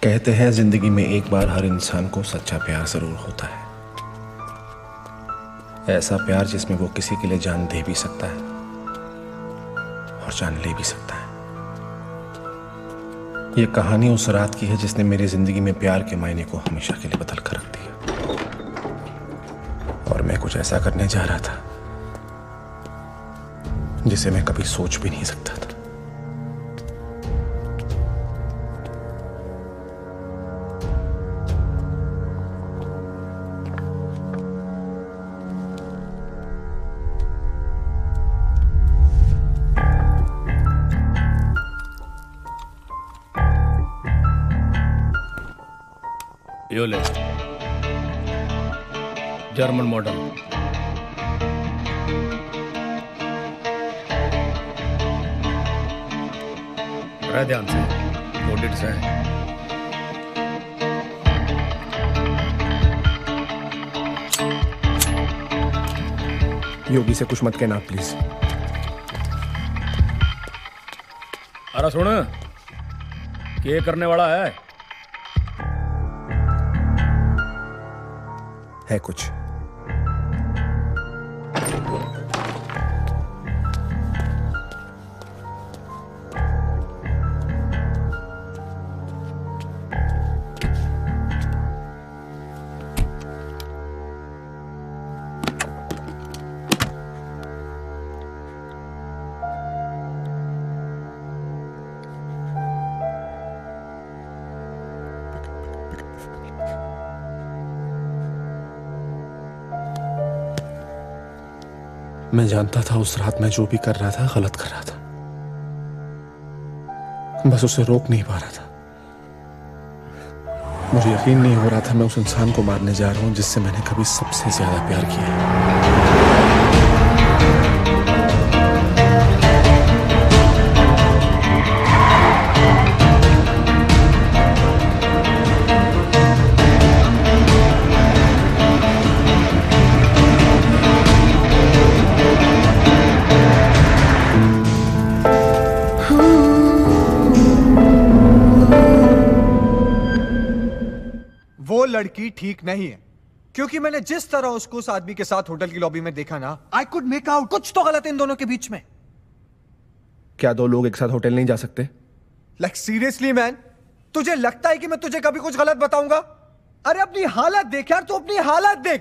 कहते हैं जिंदगी में एक बार हर इंसान को सच्चा प्यार जरूर होता है। ऐसा प्यार जिसमें वो किसी के लिए जान दे भी सकता है और जान ले भी सकता है। ये कहानी उस रात की है जिसने मेरी जिंदगी में प्यार के मायने को हमेशा के लिए बदल कर रख दिया। और मैं कुछ ऐसा करने जा रहा था जिसे मैं कभी सोच भी नहीं सकता था। योले जर्मन मॉडल। रह ध्यान से ऑडिट से है। योगी से कुछ मत कहना प्लीज। अरे सुन, क्या करने वाला है कुछ। मैं जानता था उस रात मैं जो भी कर रहा था गलत कर रहा था, बस उसे रोक नहीं पा रहा था। मुझे यकीन नहीं हो रहा था मैं उस इंसान को मारने जा रहा हूं जिससे मैंने कभी सबसे ज्यादा प्यार किया है। वो लड़की ठीक नहीं है, क्योंकि मैंने जिस तरह उसको उस आदमी के साथ होटल की लॉबी में देखा ना, आई कुड मेक आउट कुछ तो गलत है इन दोनों के बीच में। क्या दो लोग एक साथ होटल नहीं जा सकते? लाइक सीरियसली मैन, तुझे लगता है कि मैं तुझे कभी कुछ गलत बताऊंगा? अरे अपनी हालत देख यार, तू अपनी हालत देख।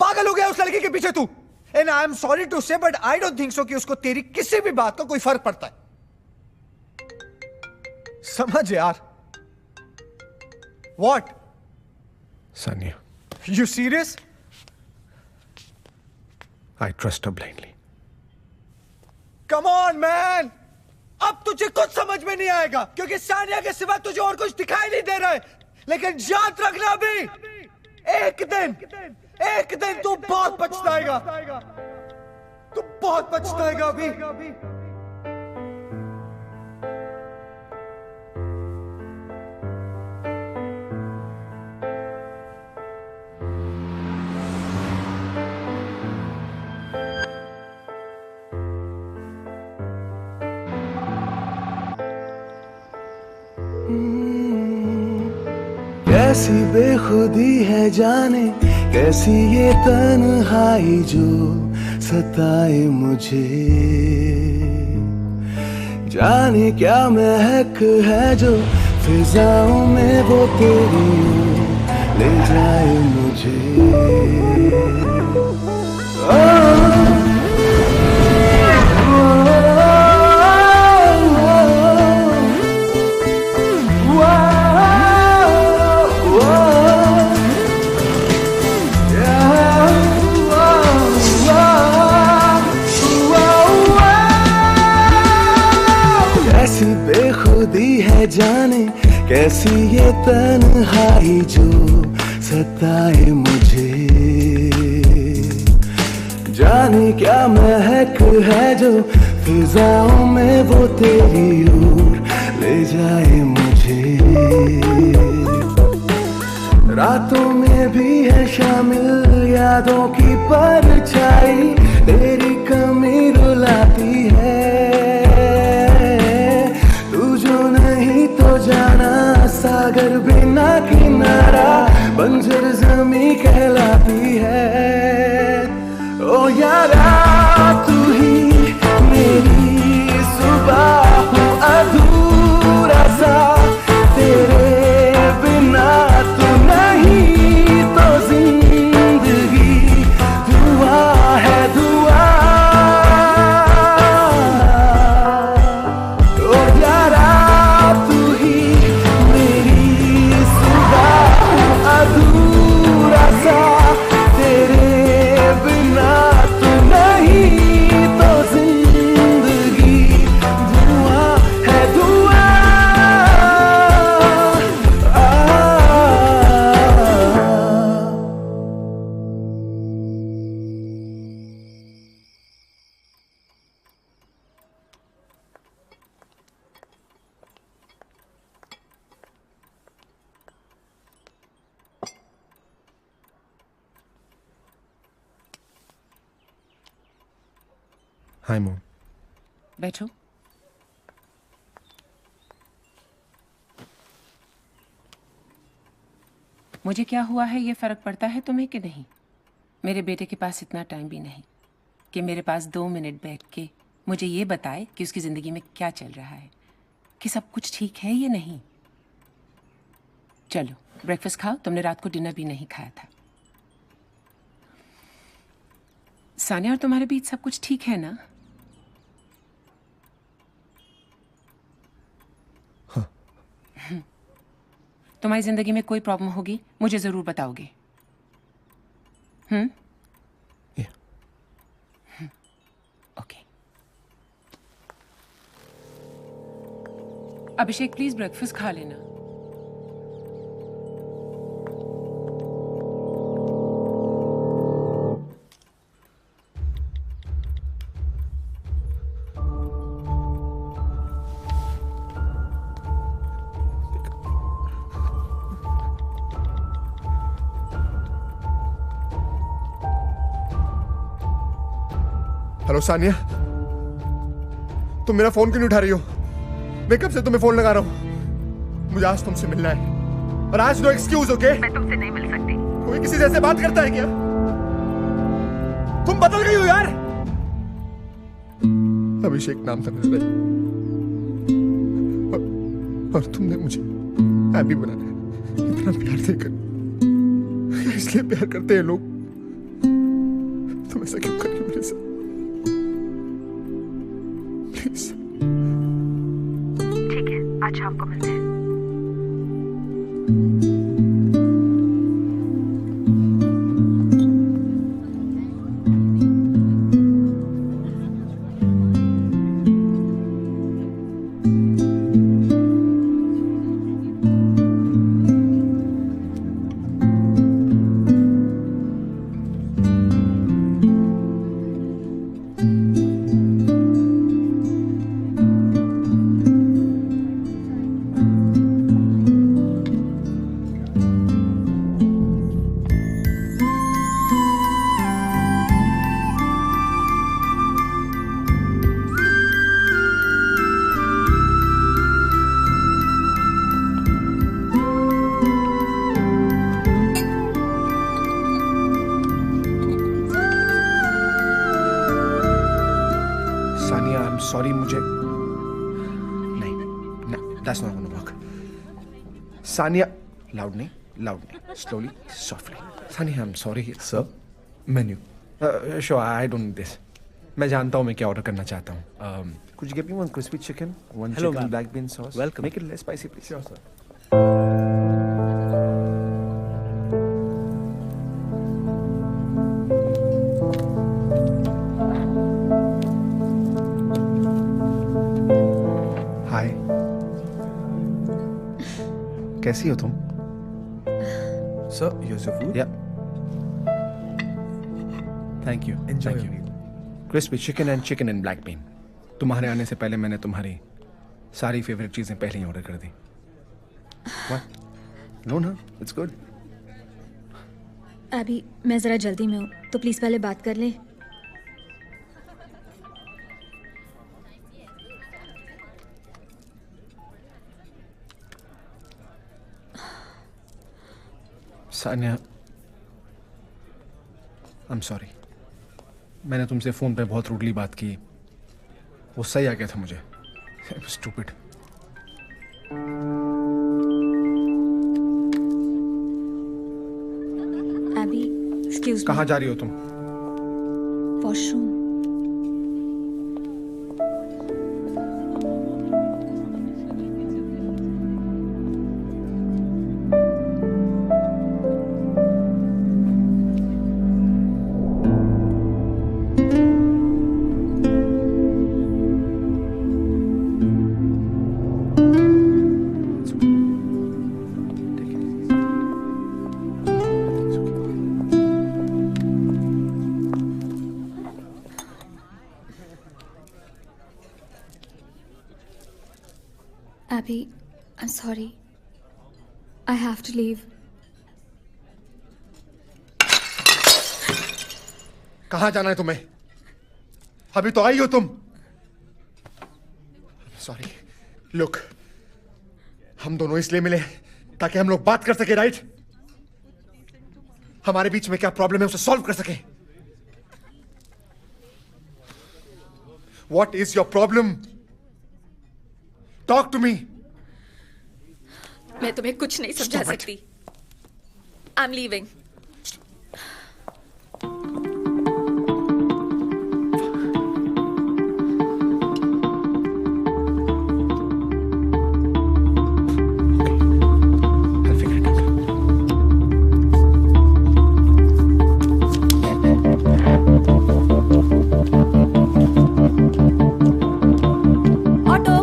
पागल हो गया उस लड़की के पीछे तू। And I am sorry to say but I don't think so कि उसको तेरी किसी भी बात का कोई फर्क पड़ता है। समझ यार। What? Sania, You serious? I trust her blindly. Come on, man! अब तुझे कुछ समझ में नहीं आएगा, क्योंकि सानिया के सिवा तुझे और कुछ दिखाई नहीं दे रहा है। लेकिन याद रखना भी, एक दिन तू बहुत पछताएगा। तू बहुत पछताएगा अभी। कैसी बेखुदी है जाने, कैसी ये तन्हाई जो सताए मुझे। जाने क्या महक है जो फिजाओं में वो तेरी ले जाए मुझे। बेखुदी है जाने, कैसी ये तन्हाई जो सताए मुझे। जाने क्या महक है जो फिजाओं में वो तेरी ओर ले जाए मुझे। रातों में भी है शामिल यादों की परछाई, तेरी कमी रुलाती है। तू जो नहीं तो जाना सा सागर बिना किनारा बंजर ज़मीं कहलाती है। ओ यारा तू ही मेरी सुबह हूँ अधूरा सा, तेरे बिना तू नहीं तो जिंदगी धुआं है धुआं। ओ यारा तू ही मेरी सुबह हूँ अधूरा सा, तेरे बिना तू नहीं तो जिंदगी धुआं है धुआं। Hi mom. बैठो। मुझे क्या हुआ है ये फर्क पड़ता है तुम्हें कि नहीं? मेरे बेटे के पास इतना टाइम भी नहीं कि मेरे पास 2 मिनट बैठ के मुझे ये बताए कि उसकी जिंदगी में क्या चल रहा है, कि सब कुछ ठीक है या नहीं। चलो ब्रेकफास्ट खाओ, तुमने रात को डिनर भी नहीं खाया था। सानिया और तुम्हारे बीच सब कुछ ठीक है ना? तुम्हारी जिंदगी में कोई प्रॉब्लम होगी मुझे जरूर बताओगे। ओके। अभिषेक प्लीज ब्रेकफास्ट खा लेना। हेलो सानिया, तुम मेरा फोन क्यों नहीं उठा रही हो? मैं कब से तुम्हें फोन लगा रहा हूँ। मुझे आज तुमसे मिलना है और आज नो एक्सक्यूज। ओके, मैं तुमसे नहीं मिल सकती। कोई किसी से ऐसे बात करता है क्या? तुम बदल गई हो यार। अभिषेक नाम था मेरा और तुमने मुझे हैप्पी बनाया। इतना प्यार देकर इसलिए प्यार करते हैं लोग। तुम ऐसा क्यों कर रही हो मेरे साथ? ठीक है, आज शाम को मिलते हैं। सॉरी, मुझे नहीं, that's not gonna work. Sania, loud नहीं, slowly, softly. Sania, I'm sorry. Sir, menu. Sure, I don't need this. मैं जानता हूँ मैं क्या ऑर्डर करना चाहता हूँ। Could you give me one crispy chicken, one Hello, chicken ma'am. black bean sauce? Welcome. Make it less spicy, please. Sure, sir. हाय, कैसी हो तुम? Sir, here's your food. या thank you, Enjoy thank your you. meal. Crispy chicken and chicken and black bean. तुम्हारे आने से पहले मैंने तुम्हारी सारी फेवरेट चीजें पहले ही ऑर्डर कर दी। व्हाट? नो ना, इट्स गुड। अभी मैं ज़रा जल्दी में हूँ, तो प्लीज़ पहले बात कर लें। सानिया, आई एम सॉरी। मैंने तुमसे फोन पे बहुत रूडली बात की। वो सही आ गया था मुझे। स्टूपिड। अभी एक्सक्यूज कहाँ जा रही हो तुम? Washroom. Abby, I'm sorry. I have to leave. कहाँ जाना है तुम्हें? अभी तो आई हो तुम। सॉरी। लुक, हम दोनों इसलिए मिले ताकि हम लोग बात कर सके, राइट? हमारे बीच में क्या प्रॉब्लम है उसे सॉल्व कर सके। What is your problem? Talk to me. मैं तुम्हें कुछ नहीं समझा सकती। I'm leaving. I'll figure it out. Auto.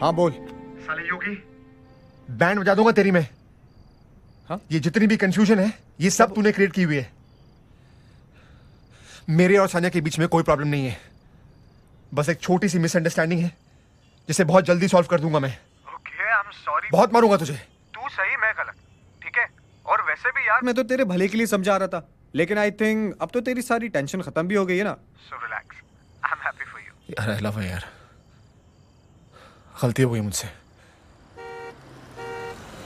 हाँ बोल। साले योगी, बैंड बजा दूंगा तेरी में। हाँ? ये जितनी भी कंफ्यूजन है ये सब तूने क्रिएट की हुई है। मेरे और सानिया के बीच में कोई प्रॉब्लम नहीं है, बस एक छोटी सी मिसअंडरस्टैंडिंग है जिसे बहुत जल्दी सॉल्व कर दूंगा मैं। Okay, I am sorry. बहुत मारूंगा तुझे। तू सही, मैं गलत, ठीक है? और वैसे भी यार, मैं तो तेरे भले के लिए समझा रहा था, लेकिन आई थिंक अब तो तेरी सारी टेंशन खत्म भी हो गई है ना। So relax, I am happy for you. यार आई लव यू यार, गलती हो गई मुझसे,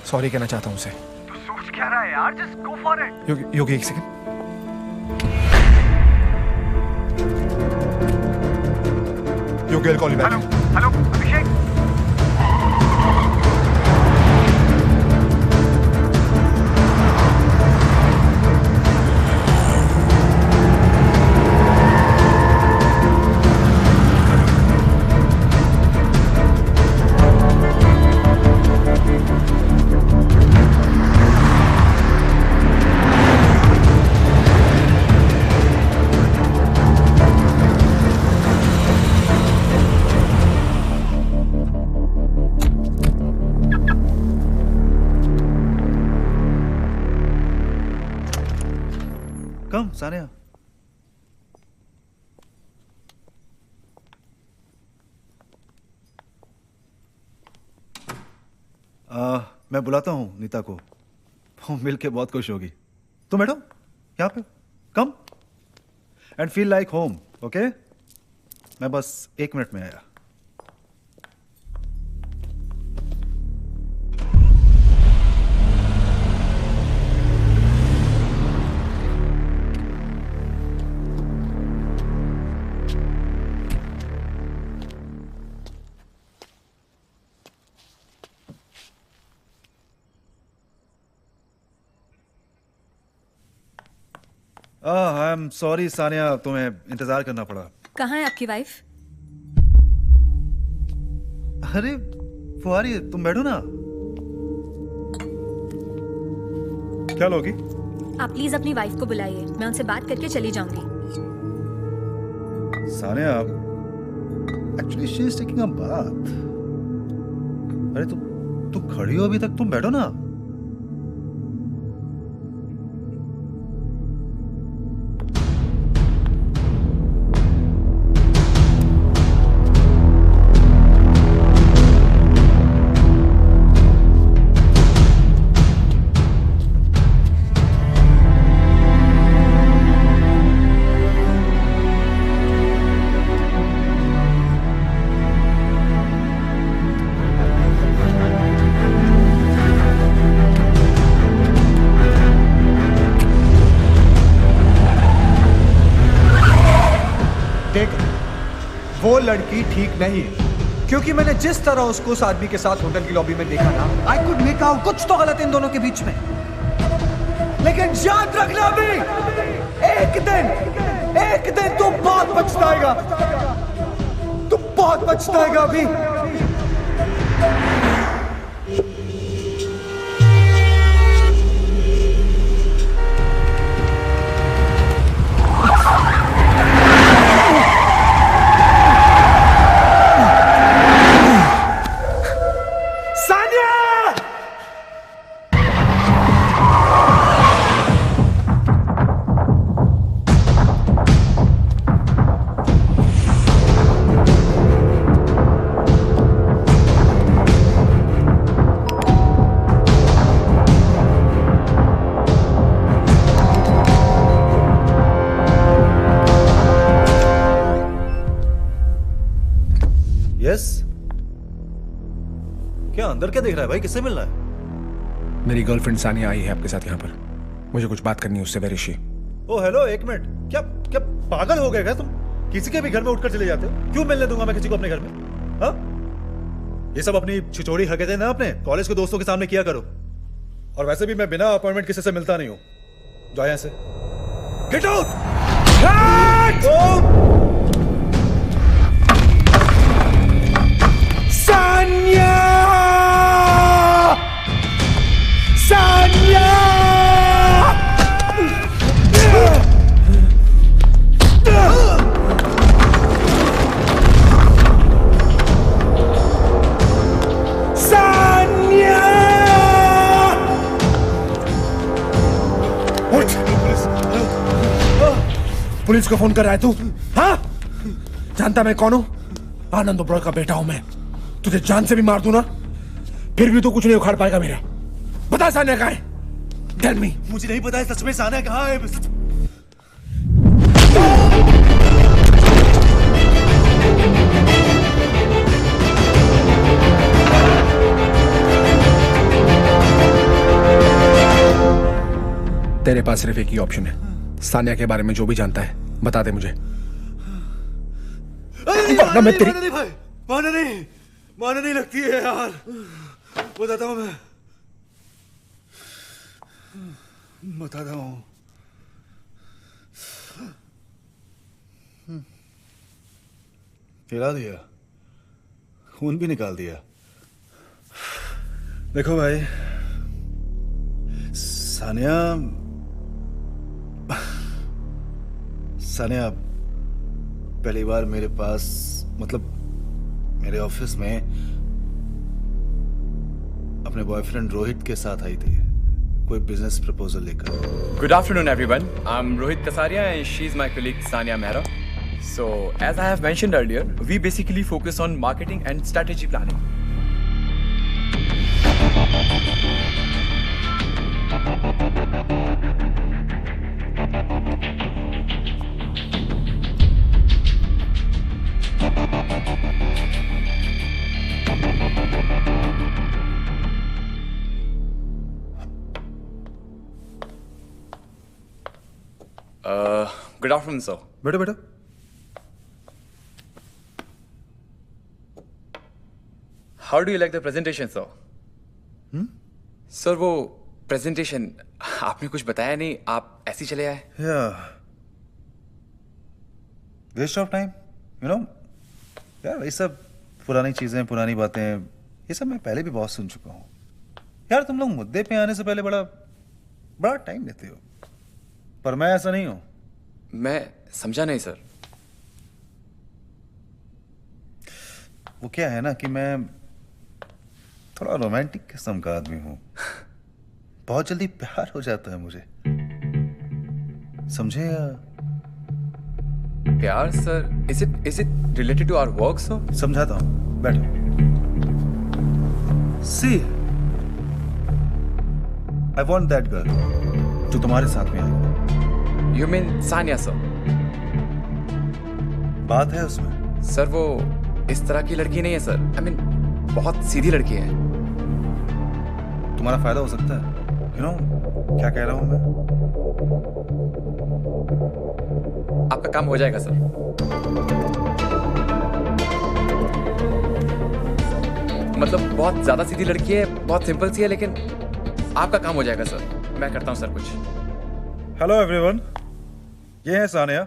सॉरी कहना चाहता हूँ उसे। तू सोच क्या रहा है यार? Just go for it. Yogi एक second. Yogi I'll call you back. Hello Abhishek. Come Sania. मैं बुलाता हूँ नीता को, वो मिल के बहुत खुश होगी। तो मैडम यहाँ पे come and feel like home. Okay, मैं बस 1 मिनट में आया। आई एम सॉरी सानिया, तुम्हें इंतजार करना पड़ा। कहाँ है आपकी वाइफ? अरे वो आ रही है, तुम बैठो ना। क्या लोगी? आप प्लीज अपनी वाइफ को बुलाइए, मैं उनसे बात करके चली जाऊंगी। Sania, actually she is taking a bath. अरे तुम खड़ी हो अभी तक, तुम बैठो ना। वो लड़की ठीक नहीं है, क्योंकि मैंने जिस तरह उसको उस आदमी के साथ होटल की लॉबी में देखा ना, आई कुड मेक आउट कुछ तो गलत इन दोनों के बीच में। लेकिन याद रखना भी, एक दिन तू बहुत पछताएगा, तू बहुत पछताएगा अभी। यस, क्या अंदर क्या देख रहा है भाई? किससे मिलना है? मेरी गर्लफ्रेंड सानिया आई है आपके साथ यहाँ पर, मुझे कुछ बात करनी है उससे। Where is she? Oh hello, एक मिनट। क्या क्या पागल हो गए क्या तुम? किसी के भी घर में उठकर चले जाते हो? क्यों मिलने दूंगा मैं किसी को अपने घर में? हाँ, ये सब अपनी छिचोड़ी हरकतें ना अपने कॉलेज के दोस्तों के सामने किया करो। और वैसे भी मैं बिना अपॉइंटमेंट किसी से मिलता नहीं हूँ। जाओ यहाँ से। Get out! Sania! Sania! Sania! Police को फोन कर रहा है तू? हाँ, जानता मैं कौन हूं? आनंद ओबरॉय का बेटा हूं मैं। तुझे जान से भी मार दूं ना, फिर भी तू कुछ नहीं उखाड़ पाएगा मेरा। बता सानिया कहाँ है? Tell me. मुझे नहीं पता है सच में सानिया कहाँ है। तेरे पास सिर्फ एक ही ऑप्शन है। सानिया के बारे में जो भी जानता है बता दे मुझे। वरना मैं तेरी नहीं भाई, माने नहीं लगती है यार। बताता हूँ मैं, बताता हूँ। हिला दिया, खून भी निकाल दिया। देखो भाई, सानिया पहली बार मेरे पास, मतलब मेरे ऑफिस में अपने बॉयफ्रेंड रोहित के साथ आई थी, कोई बिजनेस प्रपोजल लेकर। Good afternoon, everyone. I'm Rohit Kasaria and she's my colleague Sania Mehra. So, as I have mentioned earlier, we basically focus on marketing and strategy planning. Good afternoon, sir. बैठो बैठो। How do you like the presentation, sir? Sir, वो presentation आपने कुछ बताया नहीं, आप ऐसे ही चले आए। Waste of time, you know यार। ये सब पुरानी चीजें, पुरानी बातें, ये सब मैं पहले भी बहुत सुन चुका हूँ यार। तुम लोग मुद्दे पे आने से पहले बड़ा टाइम लेते हो, पर मैं ऐसा नहीं हूँ। मैं समझा नहीं सर। वो क्या है ना कि मैं थोड़ा रोमांटिक किस्म का आदमी हूँ। बहुत जल्दी प्यार हो जाता है मुझे, समझे? प्यार sir, is it related to our work sir? समझाता हूँ, बैठो। See, I want that girl जो तुम्हारे साथ में है। You mean Sania sir? बात है उसमें? सर वो इस तरह की लड़की नहीं है सर। आई मीन बहुत सीधी लड़की है। तुम्हारा फायदा हो सकता है, यू नो क्या कह रहा हूं मैं? आपका काम हो जाएगा सर। मतलब बहुत ज्यादा सीधी लड़की है, बहुत सिंपल सी है, लेकिन आपका काम हो जाएगा सर। मैं करता हूं सर कुछ। हेलो एवरीवन, ये है सानिया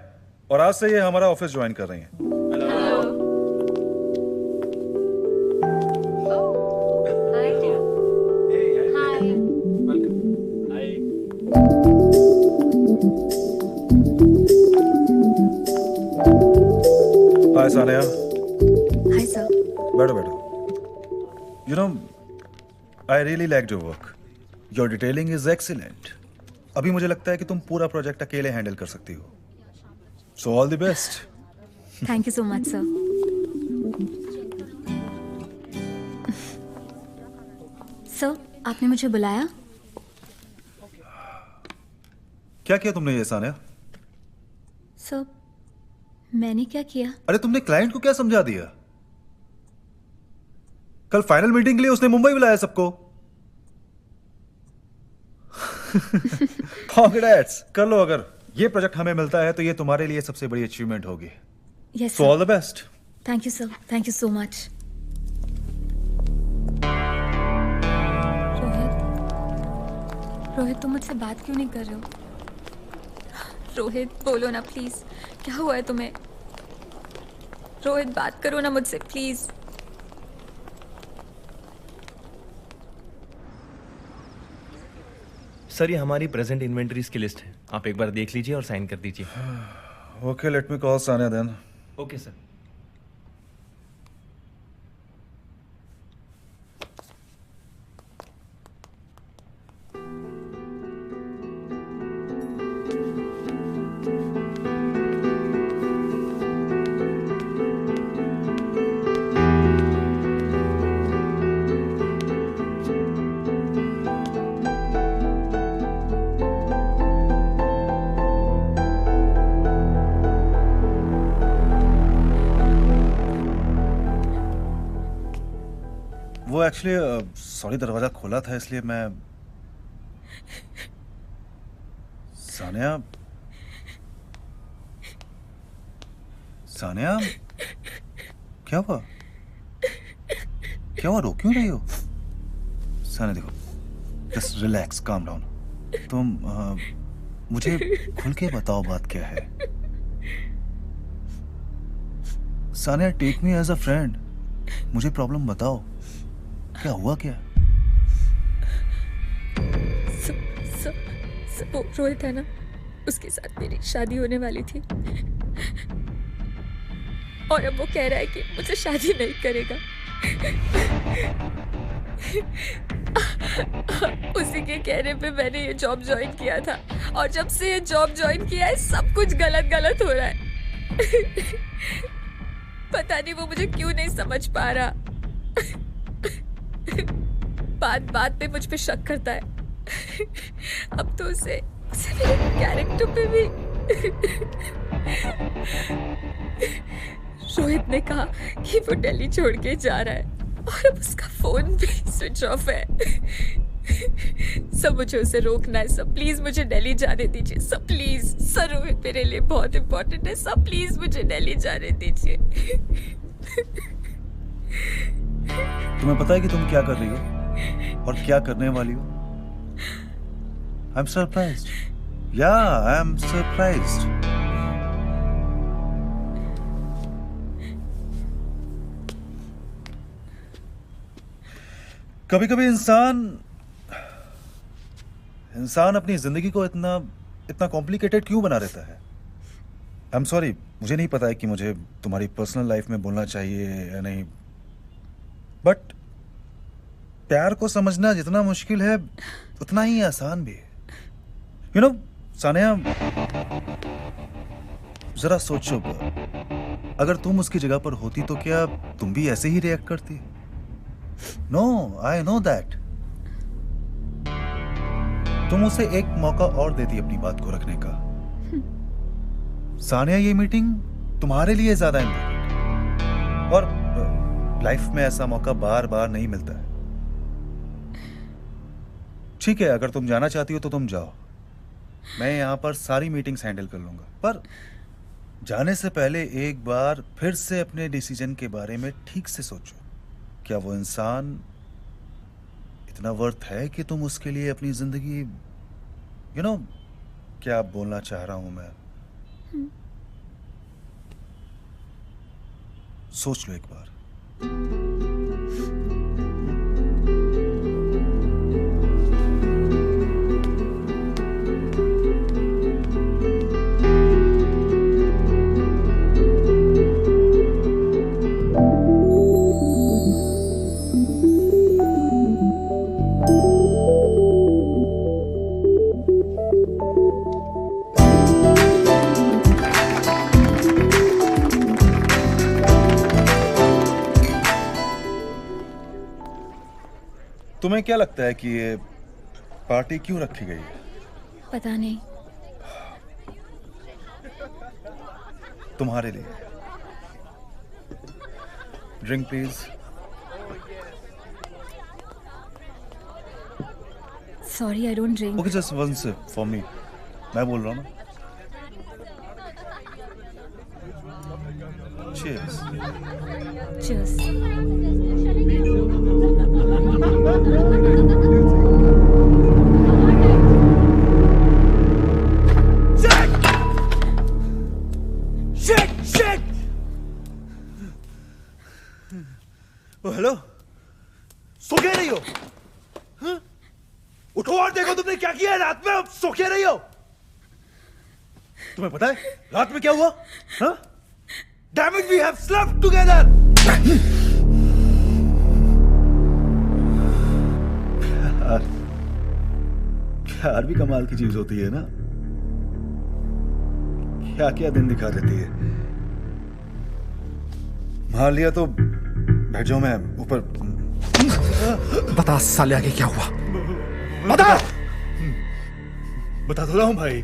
और आज से ये हमारा ऑफिस ज्वाइन कर रही हैं। हाय सानिया। Hi sir. बैठो बैठो। You know I really like your work, your detailing is excellent. अभी मुझे लगता है कि तुम पूरा प्रोजेक्ट अकेले हैंडल कर सकती हो, so all the best. Thank you so much sir. Sir, आपने मुझे बुलाया? क्या किया तुमने ये सानिया? सर, मैंने क्या किया? अरे तुमने क्लाइंट को क्या समझा दिया? कल फाइनल मीटिंग के लिए उसने मुंबई बुलाया सबको। कांग्रेट्स, कर लो। अगर ये प्रोजेक्ट हमें मिलता है तो ये तुम्हारे लिए सबसे बड़ी अचीवमेंट होगी। Yes so all the best. Thank you sir, thank you so much. Rohit, तुम मुझसे बात क्यों नहीं कर रहे हो? रोहित, बोलो ना प्लीज, क्या हुआ है तुम्हें? रोहित, बात करो ना मुझसे प्लीज। सर, ये हमारी प्रेजेंट इन्वेंटरीज की लिस्ट है, आप एक बार देख लीजिए और साइन कर दीजिए। Okay, let me call Sania then. Okay sir. वो एक्चुअली सॉरी दरवाजा खोला था इसलिए मैं। सानिया, सानिया क्या हुआ? क्या हुआ? रो क्यों रही हो? सानिया देखो, जस्ट रिलैक्स, काम डाउन। तुम मुझे खुल के बताओ बात क्या है। Sania, take me as a friend, मुझे प्रॉब्लम बताओ, क्या हुआ? क्या वो रोहित है ना, उसके साथ मेरी शादी होने वाली थी और अब वो कह रहा है कि मुझे शादी नहीं करेगा। उसी के कहने पे मैंने ये जॉब ज्वाइन किया था और जब से ये जॉब ज्वाइन किया है सब कुछ गलत गलत हो रहा है। पता नहीं वो मुझे क्यों नहीं समझ पा रहा। बात बात पे मुझ पे शक करता है। अब तो उसे मेरे कैरेक्टर पे भी। रोहित ने कहा कि वो दिल्ली छोड़ के जा रहा है और अब उसका फोन भी स्विच ऑफ है। सब मुझे उसे रोकना है। सब प्लीज मुझे दिल्ली जाने दीजिए। सब प्लीज सर, रोहित मेरे लिए बहुत इंपॉर्टेंट है। सब प्लीज मुझे दिल्ली जाने दीजिए। तुम्हें पता है कि तुम क्या कर रही हो और क्या करने वाली हो? I'm surprised. Yeah, I'm surprised. कभी कभी इंसान अपनी जिंदगी को इतना कॉम्प्लिकेटेड क्यों बना रहता है? आई एम सॉरी, मुझे नहीं पता है कि मुझे तुम्हारी पर्सनल लाइफ में बोलना चाहिए या नहीं, बट प्यार को समझना जितना मुश्किल है उतना ही आसान भी है। यू नो सानिया, जरा सोचो, अगर तुम उसकी जगह पर होती तो क्या तुम भी ऐसे ही रिएक्ट करती? No, I know that. तुम उसे एक मौका और देती अपनी बात को रखने का। सानिया, ये मीटिंग तुम्हारे लिए ज्यादा इंपॉर्टेंट, और लाइफ में ऐसा मौका बार बार नहीं मिलता है। ठीक है, अगर तुम जाना चाहती हो तो तुम जाओ, मैं यहां पर सारी मीटिंग्स हैंडल कर लूंगा, पर जाने से पहले एक बार फिर से अपने डिसीजन के बारे में ठीक से सोचो। क्या वो इंसान इतना वर्थ है कि तुम उसके लिए अपनी जिंदगी, यू नो, क्या बोलना चाह रहा हूं मैं? सोच लो एक बार। तुम्हें क्या लगता है कि ये पार्टी क्यों रखी गई है? पता नहीं। तुम्हारे लिए। Drink please. Sorry, I don't drink. Okay, just one sip for me. मैं बोल रहा हूँ ना। चीयर्स। चीयर्स। हेलो, सो क्या रही हो? हाँ? उठो और देखो तुमने क्या किया है रात में। अब सो क्या रही हो? तुम्हें पता है रात में क्या हुआ? हाँ? Damn it, we have slept together. प्यार भी कमाल की चीज होती है ना। क्या क्या दिन दिखा देती है। मार लिया तो बैठ जाओ, मैं ऊपर। बता साले आगे क्या हुआ? बता तो रहा हूं भाई।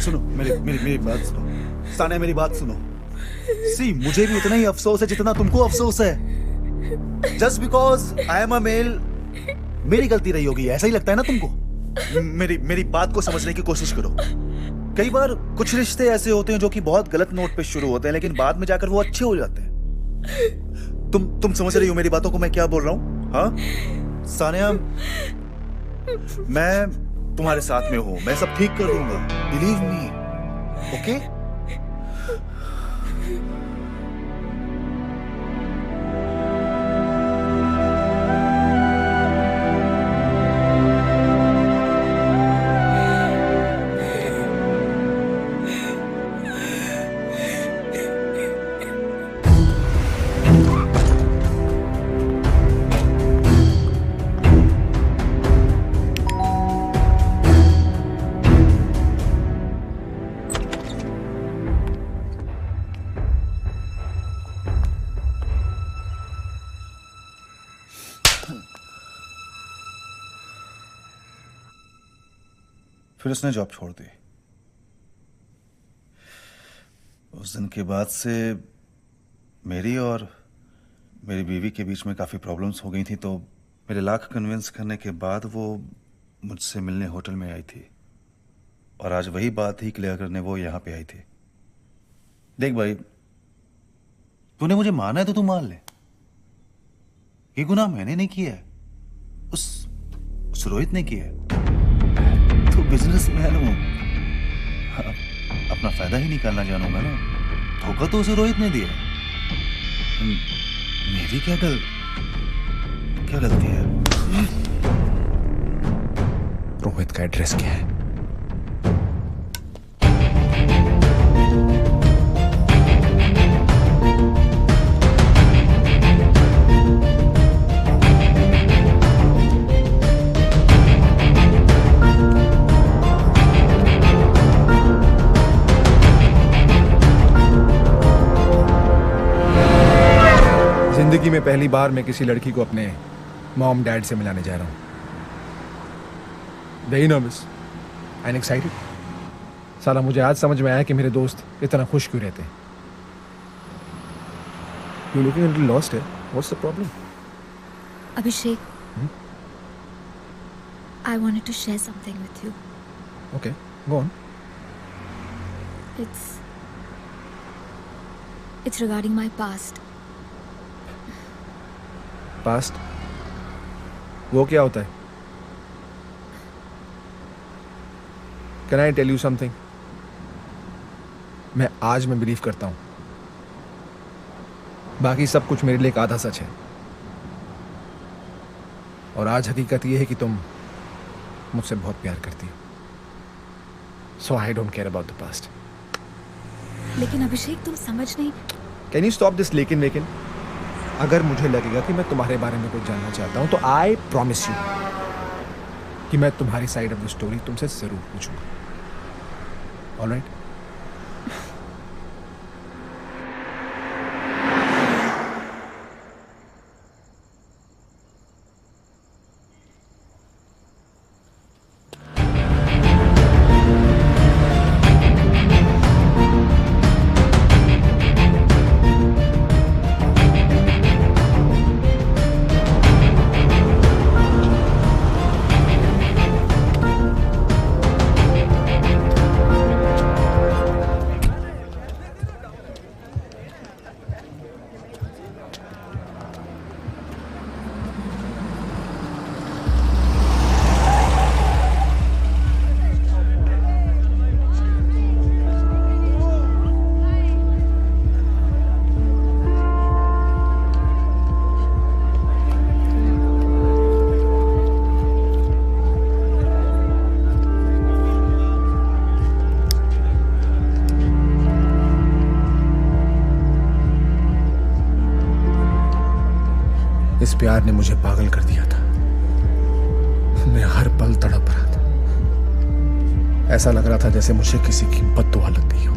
सुनो, मेरी बात सुनो सानिया, मेरी बात सुनो। सी, मुझे भी उतना ही अफसोस है जितना तुमको अफसोस है। Just because I am a male, मेरी गलती रही होगी, ऐसा ही लगता है ना तुमको? मेरी बात को समझने की कोशिश करो। कई बार कुछ रिश्ते ऐसे होते हैं जो कि बहुत गलत नोट पे शुरू होते हैं, लेकिन बाद में जाकर वो अच्छे हो जाते हैं। तुम समझ रही हो मेरी बातों को मैं क्या बोल रहा हूँ? हाँ सानिया, मैं तुम्हारे साथ में हूं, मैं सब ठीक कर दूंगा, बिलीव मी। ओके? फिर उसने जॉब छोड़ दी। उस दिन के बाद से मेरी और मेरी बीवी के बीच में काफ़ी प्रॉब्लम्स हो गई थी, तो मेरे लाख कन्विंस करने के बाद वो मुझसे मिलने होटल में आई थी, और आज वही बात ही क्लियर करने वो यहाँ पे आई थी। देख भाई, तूने मुझे माना है तो तू मान ले। ये गुनाह मैंने नहीं किया है, उस रोहित ने किया है। तो बिजनेसमैन हूं, अपना फायदा ही निकालना जानूंगा ना। धोखा तो उसे रोहित ने दिया। मेरी क्या गलती है? रोहित का एड्रेस क्या है? जिंदगी में पहली बार मैं किसी लड़की को अपने मॉम डैड से मिलाने जा रहा हूं। Very nervous and excited. साला मुझे आज समझ में आया कि मेरे दोस्त इतना खुश क्यों रहते हैं। You looking a little lost है। What's the problem? Abhishek, I wanted to share something with you. Okay, go on. It's regarding my past. Past? वो क्या होता है? Can I tell you something? आज मैं बिलीव करता हूं, बाकी सब कुछ मेरे लिए एक आधा सच है। और आज हकीकत ये है कि तुम मुझसे बहुत प्यार करती हो। So I don't care about the past. लेकिन अभिषेक तुम समझ नहीं। Can you stop this लेकिन? अगर मुझे लगेगा कि मैं तुम्हारे बारे में कुछ जानना चाहता हूं तो आई प्रॉमिस यू कि मैं तुम्हारी साइड ऑफ द स्टोरी तुमसे जरूर पूछूंगा। ऑलराइट? इस प्यार ने मुझे पागल कर दिया था। मैं हर पल तड़प रहा था। ऐसा लग रहा था जैसे मुझे किसी की बद्दुआ लग गई हो।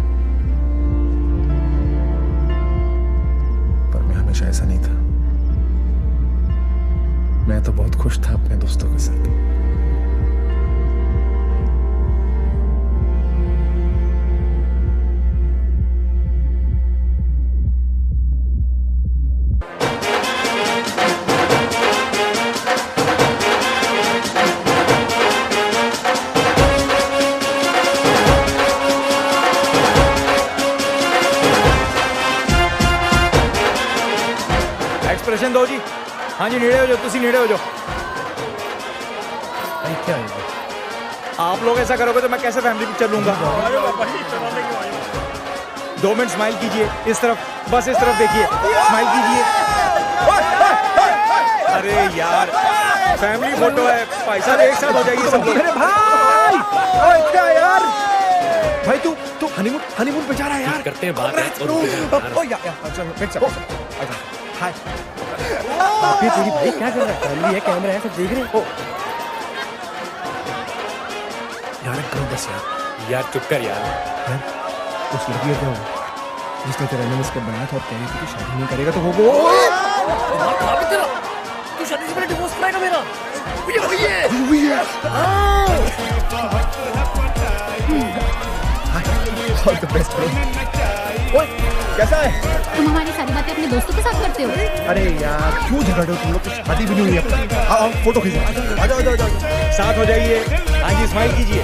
पर मैं हमेशा ऐसा नहीं था। मैं तो बहुत खुश था अपने दोस्तों के साथ। एक्सप्रेशन दो जी। हाँ जी, नेड़े हो जाओ, तुसी नेड़े हो जाओ। क्या है? आप लोग ऐसा करोगे तो मैं कैसे फैमिली पिक्चर लूंगा? 2 मिनट स्माइल कीजिए इस तरफ, बस इस तरफ देखिए, स्माइल कीजिए। अरे यार, फैमिली फोटो है, भाई साहब एक साथ हो जाएगी सब लोग। अरे भाई, ओए क्या यार? भाई तू हनीमून पे जा रहा है यार? करते हैं बात है। ओ यार, चल बैठ जा। हाय। ये तेरी भाई क्या कर रहा है? फैमिली है, कैमरा है, सब देख रहे हैं। यार करो बस यार चुप कर यार। उस लड़की का क्या हुआ जिसने तेरा नाम इसके बनाया था और कह रही थी कि शादी नहीं करेगा तो वो तू शादी से पहले डिवोर्स कराएगा मेरा? All the best bro. ओए कैसा है? तुम हमारी सारी बातें अपने दोस्तों के साथ करते हो? अरे यार क्यों झगड़ रहे हो तुम लोग? कुछ शादी भी नहीं हुई है। आओ फोटो खींचो। आ जाओ साथ हो जाइए। हाँ जी, स्माइल कीजिए।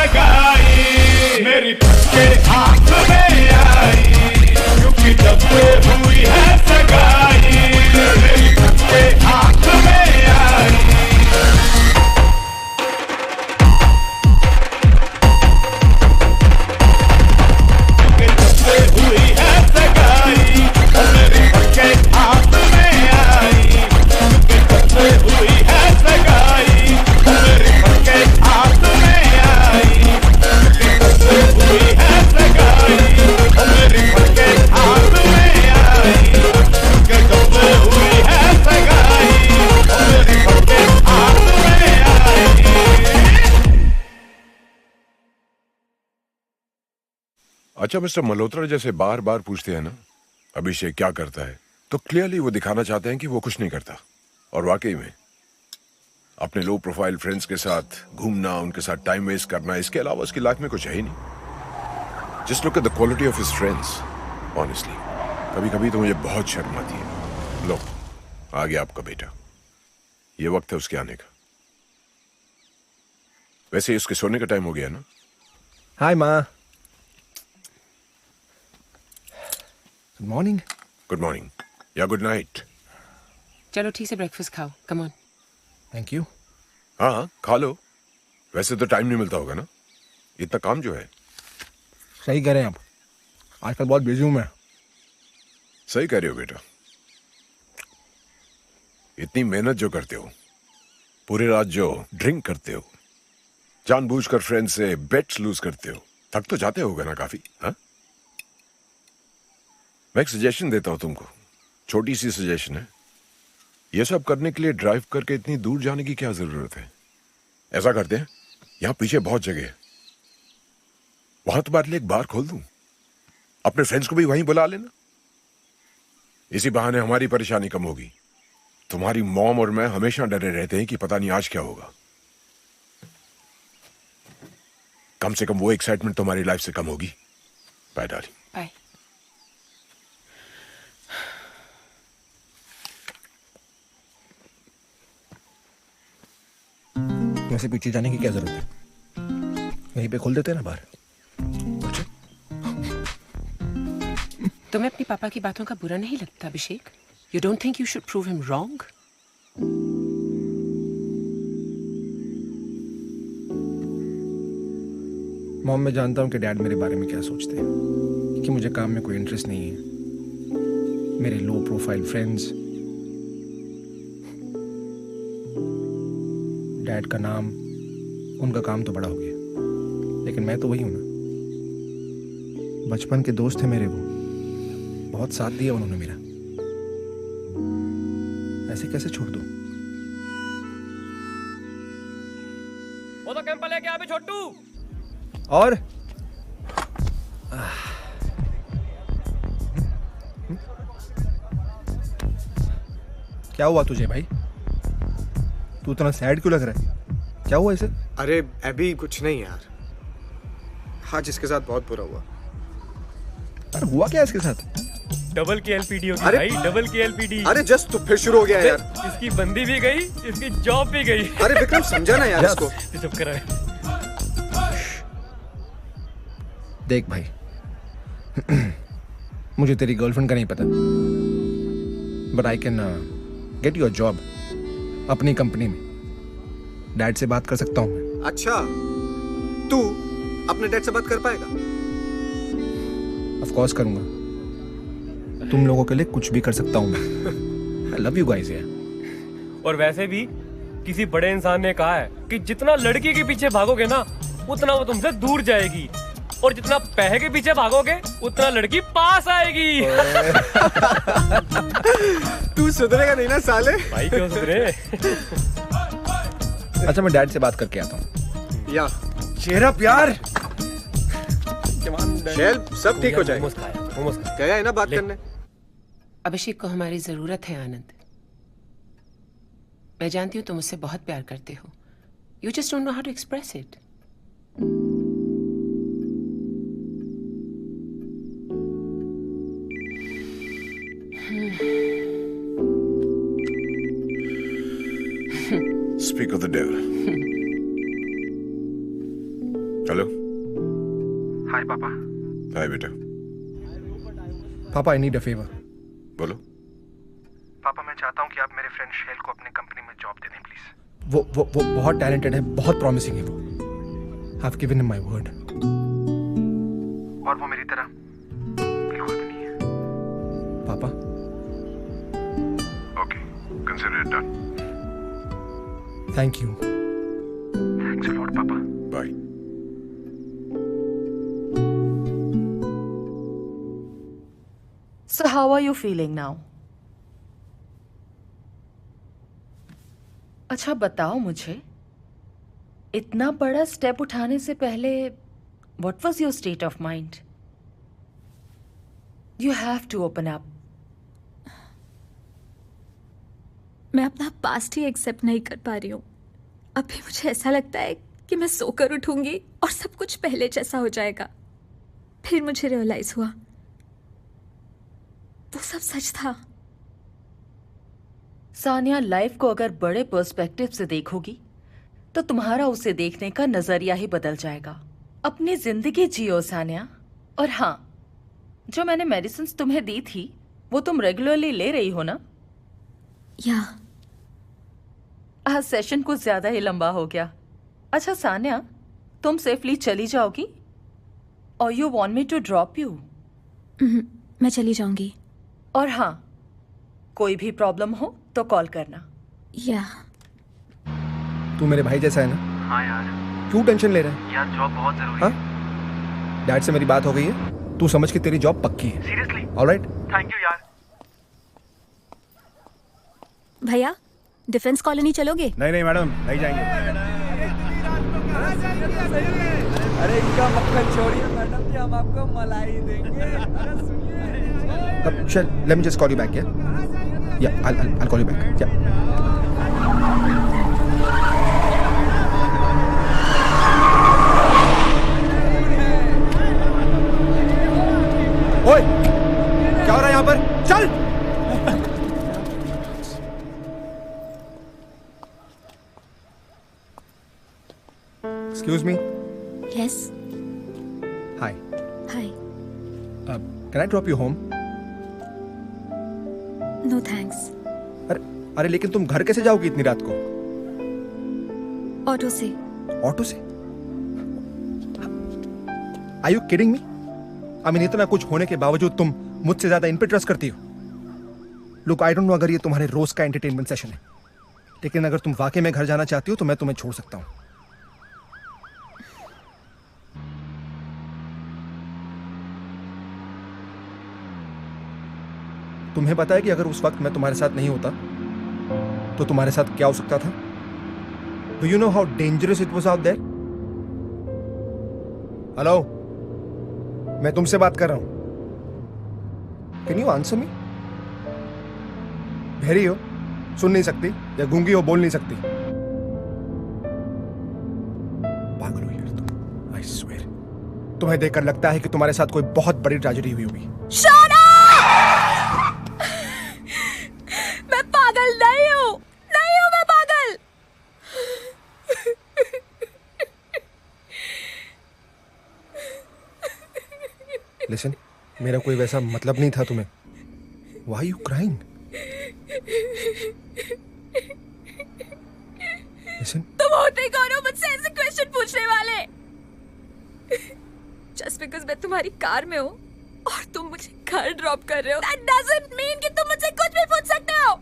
सगाई मेरी के हाथ में आई क्योंकि जब से हुई है सगाई मेरी के हाथ में आई क्योंकि जब से हुई है सगाई मेरी के हाथ में आई क्योंकि जब से हुई है सगाई मेरी के हाथ में आई क्योंकि जब से हुई है सगाई मेरी के हाथ में आई क्योंकि जब से हुई है सगाई मेरी के हाथ में आई। अच्छा मिस्टर मल्होत्रा जैसे बार बार पूछते हैं ना अभिषेक क्या करता है, तो क्लियरली वो दिखाना चाहते हैं कि वो कुछ नहीं करता। और वाकई में अपने लो प्रोफाइल फ्रेंड्स के साथ घूमना, उनके साथ टाइम वेस्ट करना, इसके अलावा उसकी लाइफ में कुछ है ही नहीं। Just look at the quality of his friends. Honestly कभी कभी तो मुझे बहुत शर्म आती है। लो आ गया आपका बेटा, ये वक्त है उसके आने का। वैसे उसके सोने का टाइम हो गया ना? हाय माँ। Good morning. गुड मॉर्निंग या गुड नाइट। चलो ठीक से ब्रेकफास्ट खाओ, कम ऑन। Thank you. हाँ खा लो, वैसे तो टाइम नहीं मिलता होगा ना, इतना काम जो है। सही कह रहे हैं आप, आजकल बहुत बिजी हूं मैं। सही कह रहे हो बेटा, इतनी मेहनत जो करते हो, पूरी रात जो ड्रिंक करते हो, जानबूझकर फ्रेंड से बेट्स लूज करते हो, थक तो जाते होगा ना काफी। हाँ मैं एक सजेशन देता हूं तुमको, छोटी सी सजेशन है। ये सब करने के लिए ड्राइव करके इतनी दूर जाने की क्या जरूरत है? ऐसा करते हैं, यहां पीछे बहुत जगह है, वहां तुम्हारे लिए एक बार खोल दूं, अपने फ्रेंड्स को भी वहीं बुला लेना। इसी बहाने हमारी परेशानी कम होगी। तुम्हारी मॉम और मैं हमेशा डरे रहते हैं कि पता नहीं आज क्या होगा। कम से कम वो एक्साइटमेंट तुम्हारी लाइफ से कम होगी। Bye darling. बाय। वैसे पीछे जाने की क्या जरूरत है, यहीं पे खोल देते हैं ना बाहर। तुम्हें अपने पापा की बातों का बुरा नहीं लगता Abhishek? You don't think you should prove him wrong? Mom, मैं जानता हूं कि डैड मेरे बारे में क्या सोचते हैं, कि मुझे काम में कोई इंटरेस्ट नहीं है, मेरे लो प्रोफाइल फ्रेंड्स, डैड का नाम, उनका काम तो बड़ा हो गया, लेकिन मैं तो वही हूं ना। बचपन के दोस्त थे मेरे, वो बहुत साथ दिया उन्होंने मेरा, ऐसे कैसे छोड़ दूं? वो तो कैंपा लेके आ भी छोटू। और क्या हुआ तुझे भाई? तू इतना सैड क्यों लग रहा है? क्या हुआ इसे? अरे अभी कुछ नहीं यार, हाँ जिसके साथ बहुत बुरा हुआ। अरे हुआ क्या इसके साथ? डबल की एलपीडी होगी अरे, भाई, डबल की एलपीडी। अरे जस्ट तो फिर शुरू हो गया यार। इसकी बंदी भी गई, इसकी जॉब भी गई। अरे विक्रम समझा ना यार इसको। चुप करा। देख भाई, मुझे तेरी गर्लफ्रेंड का नहीं पता, but I can get your job अपनी कंपनी में। डैड से बात कर सकता हूँ मैं। अच्छा, तू अपने डैड से बात कर पाएगा? ऑफ कोर्स करूंगा, तुम लोगों के लिए कुछ भी कर सकता हूँ मैं। आई लव यू गाइस यार। और वैसे भी किसी बड़े इंसान ने कहा है कि जितना लड़की के पीछे भागोगे ना, उतना वो तुमसे दूर जाएगी, और जितना पैसे के पीछे भागोगे उतना लड़की पास आएगी। तू सुधरेगा नहीं ना साले? भाई क्यों सुधरे? अच्छा मैं डैड से बात करके आता हूँ। या चेहरा प्यार, शेल सब ठीक हो जाएगा। गया है ना बात करने? अभिषेक को हमारी जरूरत है आनंद। मैं जानती हूँ तुम मुझसे बहुत प्यार करते हो। You just don't know how to express it. Speak of the devil. Hello. Hi पापा। हाय बेटा। पापा आई नीड अ फेवर। बोलो। पापा मैं चाहता हूँ कि आप मेरे फ्रेंड शेल को अपने कंपनी में जॉब दे दें प्लीज। वो बहुत टैलेंटेड है, बहुत प्रॉमिसिंग है वो। I've given him my word. और वो मेरी तरह बिल्कुल भी नहीं है। पापा। Okay, consider it done. Thank you. Thanks a lot, Papa. Bye. So how are you feeling now? अच्छा बताओ मुझे, इतना बड़ा स्टेप उठाने से पहले what was your state of mind? You have to open up. मैं अपना पास्ट ही एक्सेप्ट नहीं कर पा रही हूँ। अभी मुझे ऐसा लगता है कि मैं सोकर उठूंगी और सब कुछ पहले जैसा हो जाएगा। फिर मुझे रियलाइज हुआ वो सब सच था। सानिया, लाइफ को अगर बड़े पर्सपेक्टिव से देखोगी तो तुम्हारा उसे देखने का नजरिया ही बदल जाएगा। अपनी जिंदगी जियो सानिया। और हाँ, जो मैंने मेडिसिन तुम्हें दी थी वो तुम रेगुलरली ले रही हो ना? या। आज सेशन कुछ ज्यादा ही लंबा हो गया। अच्छा सानिया, तुम सेफली चली जाओगी और you want me to drop you? मैं चली जाऊंगी। और हाँ, कोई भी प्रॉब्लम हो तो कॉल करना। या। तू मेरे भाई जैसा है ना? हाँ यार। क्यों टेंशन ले रहा है? यार जॉब बहुत जरूरी हाँ? है। डैड से मेरी बात हो गई है, तू समझ कि तेरी जॉब पक्की है। सीरियसली? ऑलराइट? थैंक यू यार। भैया, डिफेंस कॉलोनी चलोगे? नहीं मैडम, नहीं जाएंगे। अरे इनका मक्खन छोड़िए मैडम जी, हम आपको मलाई देंगे। अरे सुनिए। चल, let me just call you back, yeah? Yeah, I'll call you back. Yeah. ओए, क्या हो रहा है यहाँ पर? चल! Excuse me. Yes. Hi. Hi. Can I drop you home? No thanks. अरे लेकिन तुम घर कैसे जाओगी इतनी रात को? ऑटो से। ऑटो से? Are you kidding me? I mean, इतना कुछ होने के बावजूद तुम मुझसे ज्यादा इन पे ट्रस्ट करती हो। Look, I don't know अगर ये तुम्हारे रोज का एंटरटेनमेंट सेशन है, लेकिन अगर तुम वाकई में घर जाना चाहती हो तो मैं तुम्हें छोड़ सकता हूँ। तुम्हें पता है कि अगर उस वक्त मैं तुम्हारे साथ नहीं होता तो तुम्हारे साथ क्या हो सकता था? Do you know how dangerous it was out there? Hello, मैं तुमसे बात कर रहा हूं। Can you answer me? बहरी हो, सुन नहीं सकती, या गूंगी हो, बोल नहीं सकती? पागल हो यार तुम। I swear, तुम्हें देखकर लगता है कि तुम्हारे साथ कोई बहुत बड़ी ट्रेजेडी हुई होगी। Shut up! मैं पागल नहीं हूँ मैं पागल। Listen, मेरा कोई वैसा मतलब नहीं था तुम्हें। Why are you crying? Listen. तुम होते कौन हो मुझसे ऐसे क्वेश्चन पूछने वाले? जस्ट बिकॉज मैं तुम्हारी कार में हूँ और तुम मुझे घर ड्रॉप कर रहे हो, that doesn't mean कि तुम मुझसे कुछ भी पूछ सकते हो।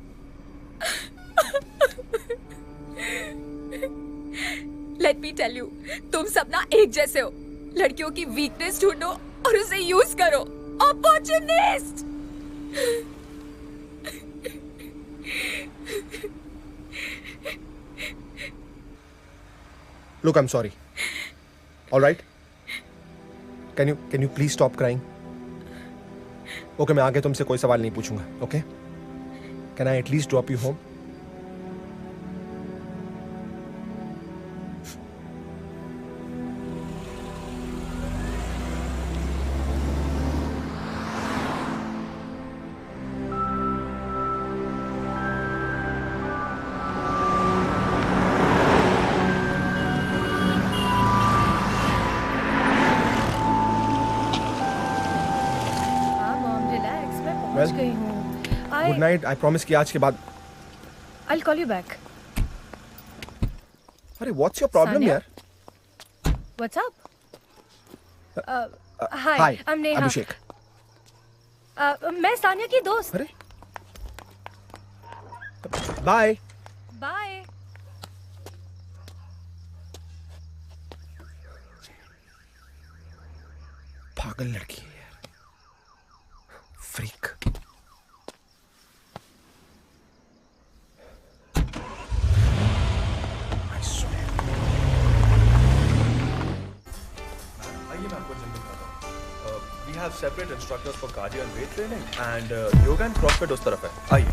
Let me tell you, तुम सब ना एक जैसे हो। लड़कियों की वीकनेस ढूंढो और उसे यूज करो। Opportunist! Look, I'm sorry. All right? Can you please stop crying? Okay, मैं आगे तुमसे कोई सवाल नहीं पूछूंगा. Okay? Can I at least drop you home? समझ गई हूँ। Good night. आई प्रॉमिस कि आज के बाद I'll call you back. अरे व्हाट्स योर प्रॉब्लम सानिया? यार? What's up? Hi, Hi, I'm Neha. अभिषेक। मैं सानिया की दोस्त। अरे बाय। बाय। पागल लड़की है यार, freak. We have separate instructors for cardio and weight training and yoga and CrossFit उस तरफ है. आइए.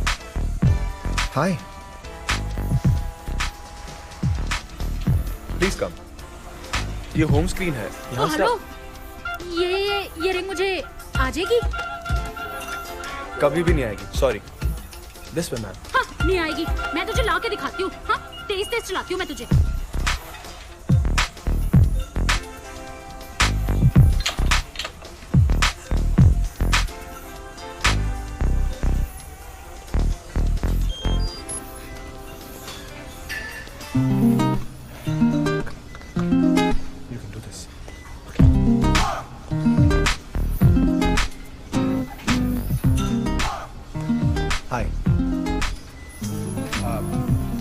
हाय। Please come. ये होम स्क्रीन है. यहाँ से हेलो, ये रिंग मुझे आ जाएगी? कभी भी नहीं आएगी. Sorry. This way, ma'am. हाँ, नहीं आएगी. मैं तुझे ला के दिखाती हूँ. हाँ, तेज तेज चलाती हूँ मैं तुझे. हाय।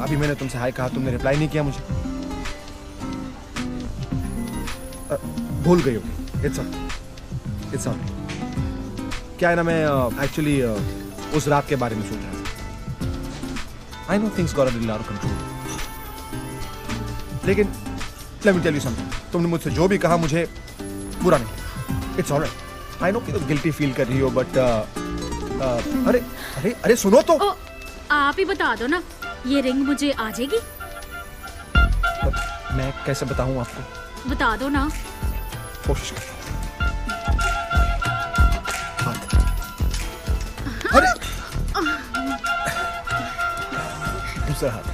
अभी मैंने तुमसे हाय कहा, तुमने रिप्लाई नहीं किया मुझे। भूल गई होगी। It's all. क्या है ना, मैं एक्चुअली उस रात के बारे में सोच रहा था। I know things got a little out of control, लेकिन let me tell you something, तुमने मुझसे जो भी कहा मुझे बुरा नहीं। It's alright. आई नो कि तुम गिल्टी फील कर रही हो, बट अरे अरे अरे सुनो तो। आप ही बता दो ना, ये रिंग मुझे आ जाएगी? मैं कैसे बताऊं आपको? बता दो ना। कोशिश करता हूं। अरे दूसरा हाथ।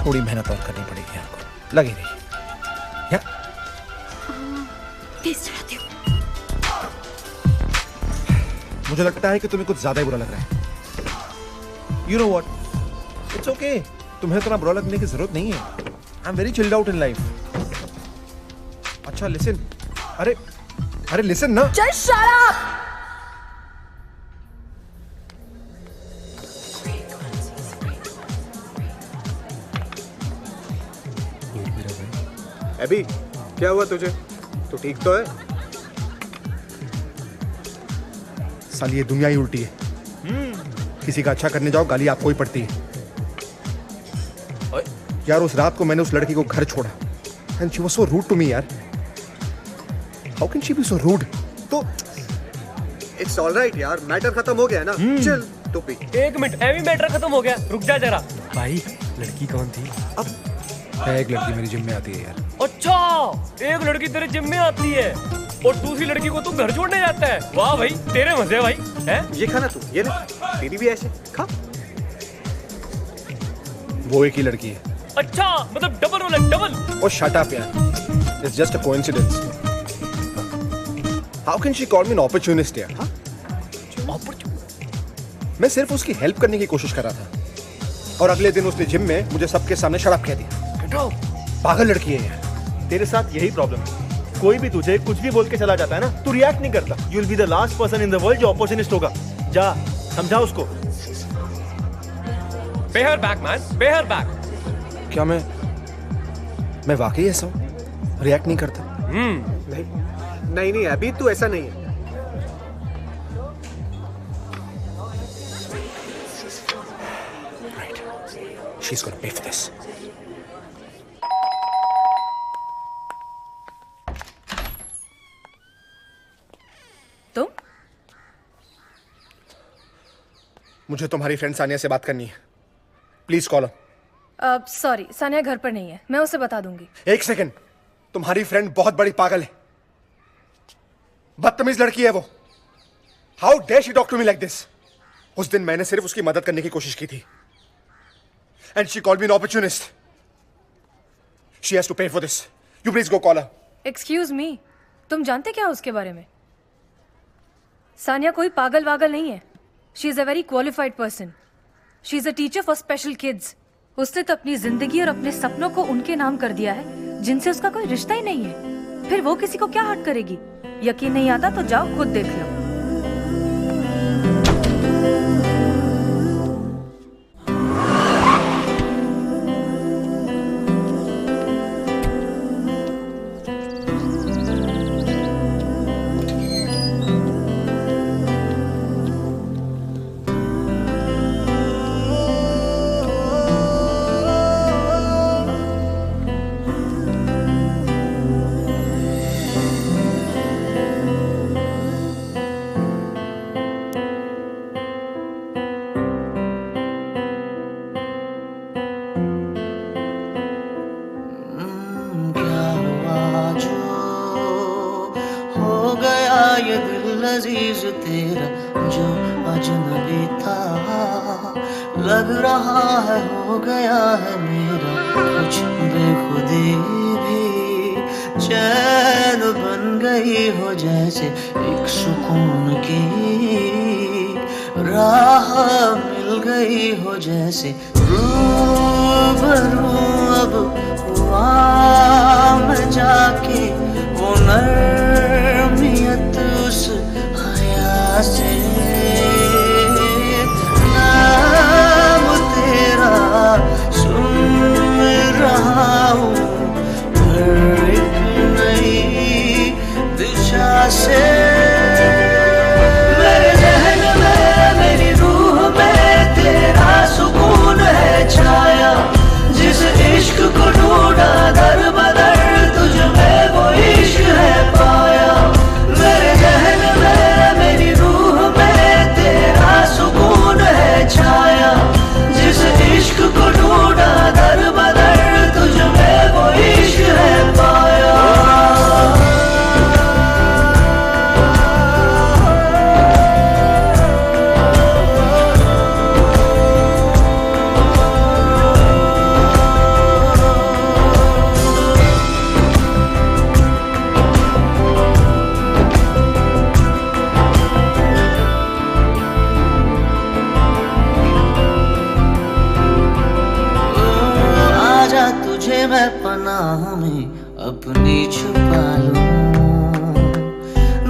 थोड़ी मेहनत और करनी पड़ेगी आपको, लगी रही। तेज चलाती हूँ। मुझे लगता है कि तुम्हें कुछ ज्यादा ही बुरा लग रहा है। You know what, it's okay. तुम्हें इतना बुरा लगने की जरूरत नहीं है। आई am very chilled out in life. अच्छा लिसन। अरे लिसन ना। Just shut up! अभी क्या हुआ तुझे? तू ठीक तो है? साली ये दुनिया ही उल्टी है। किसी का अच्छा करने जाओ, गाली आपको ही पड़ती है। यार उस रात को मैंने उस लड़की को घर छोड़ा, and she was so rude to me यार। How can she be so rude? तो इट्स ऑलराइट यार, मैटर खत्म हो गया ना। चल तू पी। एक मिनट, एवी मैटर खत्म हो गया? रुक जा जरा। भाई लड़की कौन थी? अब एक लड़की मेरी जिम में आती है यार। अच्छा, एक लड़की तेरे जिम में आती है और दूसरी लड़की को तू घर छोड़ने जाता है। वाह भाई, तेरे मजे भाई। हैं? ये खाना तू, ये ना तेरी भी ऐसे खा। वो एक ही लड़की है। अच्छा, मतलब डबल रोल है, डबल। ओ शट अप यार, it's just a coincidence. How can she call me an opportunist यार? मैं सिर्फ उसकी हेल्प करने की कोशिश कर रहा था, और अगले दिन उसने जिम में मुझे सबके सामने शराब कह दिया। पागल लड़की है यार। तेरे साथ यही प्रॉब्लम है। कोई भी तुझे कुछ भी बोल के चला जाता है ना, तू रिएक्ट नहीं करता। You will be the last person in the world जो अपॉर्चुनिस्ट होगा। जा समझा उसको। पे हर बैक मैन, पे हर बैक। क्या मैं वाकई ऐसा हूं? रिएक्ट नहीं करता? नहीं अभी तू ऐसा नहीं है। She's gonna pay for this. तुम? मुझे तुम्हारी फ्रेंड सानिया से बात करनी है। Please call. सॉरी, सानिया घर पर नहीं है। मैं उसे बता दूंगी। एक सेकंड। तुम्हारी फ्रेंड बहुत बड़ी पागल है, बदतमीज लड़की है वो। How dare she talk to me like this? उस दिन मैंने सिर्फ उसकी मदद करने की कोशिश की थी, And she called me an opportunist. She has to pay for this. You please go call her. Excuse me, तुम जानते क्या हो उसके बारे में? सानिया कोई पागल वागल नहीं है. She is a very qualified person. She is a teacher for special kids. उसने तो अपनी जिंदगी और अपने सपनों को उनके नाम कर दिया है जिनसे उसका कोई रिश्ता ही नहीं है. फिर वो किसी को क्या हर्ट करेगी? यकीन नहीं आता तो जाओ खुद देख लो. अजीज तेरा जो अजनबी था, लग रहा है हो गया है मेरा कुछ बेखुदी भी, चैन बन गई हो जैसे एक सुकून की राह मिल गई हो जैसे रूबरू अब हुआ मैं जाके वो नरमियत उस हया से, नाम तेरा सुन रहा हूँ हर एक नई दिशा से, मेरे जहन में मेरी रूह में तेरा सुकून है छाया, जिस इश्क को ढूंढा दर बदर तुझ में वो इश्क है पाया, मेरे जहन में मेरी रूह में तेरा सुकून है छाया, जिस इश्क को ढूंढा दर बदर तुझ में वो इश्क है पाया। मैं पनाह में अपनी छुपा लूं,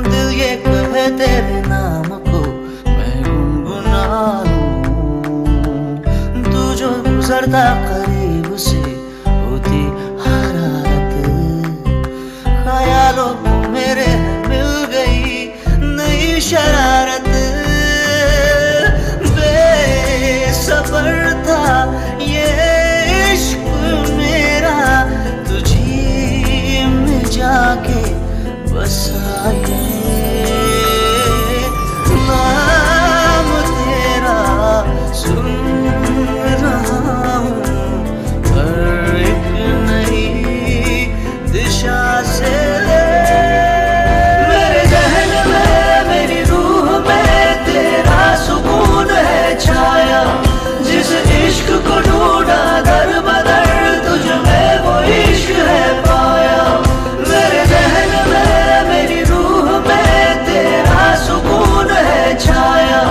दिल ये कहे तेरे नाम को मैं गुनगुना लूं, तू जो गुजरता करीब से होती हरारत, ख्यालों को मेरे मिल गई नई शरारत, बेसब्र था ये जाके बसा ये नाम तेरा सुन रहा हूँ हर एक नई दिशा से, मेरे जहन में मेरी रूह में तेरा सुकून है छाया, जिस इश्क को ढूंढा दर बदर तुझ में वो इश्क है पाया, मेरे जहन में मेरी रूह में तेरा सुकून है छाया,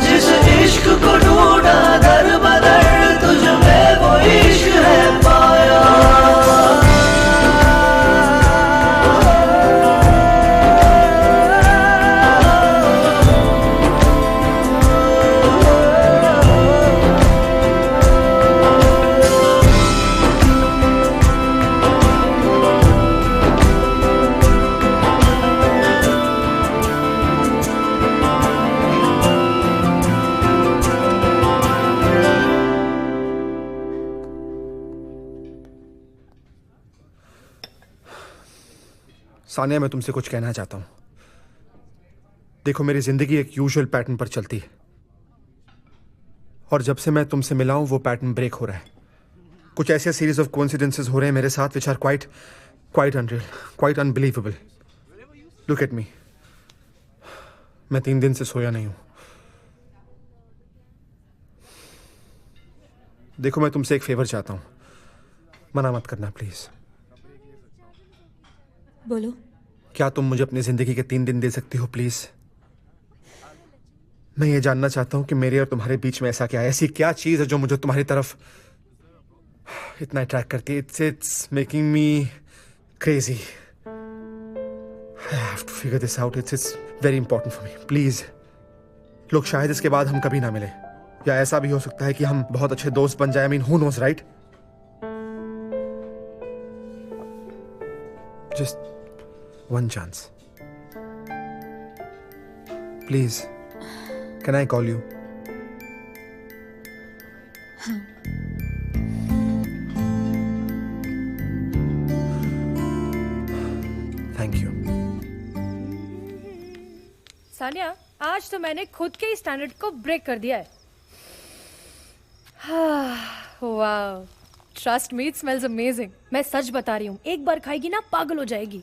जिस इश्क को ढूंढा दर बदर तुझ में वो इश्क है पाया। सानिया, मैं तुमसे कुछ कहना चाहता हूं. देखो, मेरी जिंदगी एक यूजुअल पैटर्न पर चलती है और जब से मैं तुमसे मिला हूं वो पैटर्न ब्रेक हो रहा है. कुछ ऐसे सीरीज ऑफ कोइंसिडेंसेस हो रहे हैं मेरे साथ which are quite unreal, quite unbelievable. Look at me. मैं 3 दिन से सोया नहीं हूं. देखो मैं तुमसे एक फेवर चाहता हूँ, मना मत करना प्लीज। बोलो। क्या तुम मुझे अपनी जिंदगी के 3 दिन दे सकती हो प्लीज? मैं ये जानना चाहता हूँ कि मेरे और तुम्हारे बीच में ऐसा क्या है, ऐसी क्या चीज है जो मुझे तुम्हारी तरफ इतना अट्रैक्ट करती है। It's making me crazy. I have to figure this out. It's very important for me. Please. लोग शायद इसके बाद हम कभी ना मिले, या ऐसा भी हो सकता है कि हम बहुत अच्छे दोस्त बन जाए। I mean, who knows, right? Just one chance. Please. Can I call you? हाँ। Thank you. सानिया, आज तो मैंने खुद के ही स्टैंडर्ड को ब्रेक कर दिया है। वाह, trust me, it smells amazing. मैं सच बता रही हूँ, एक बार खाएगी ना पागल हो जाएगी।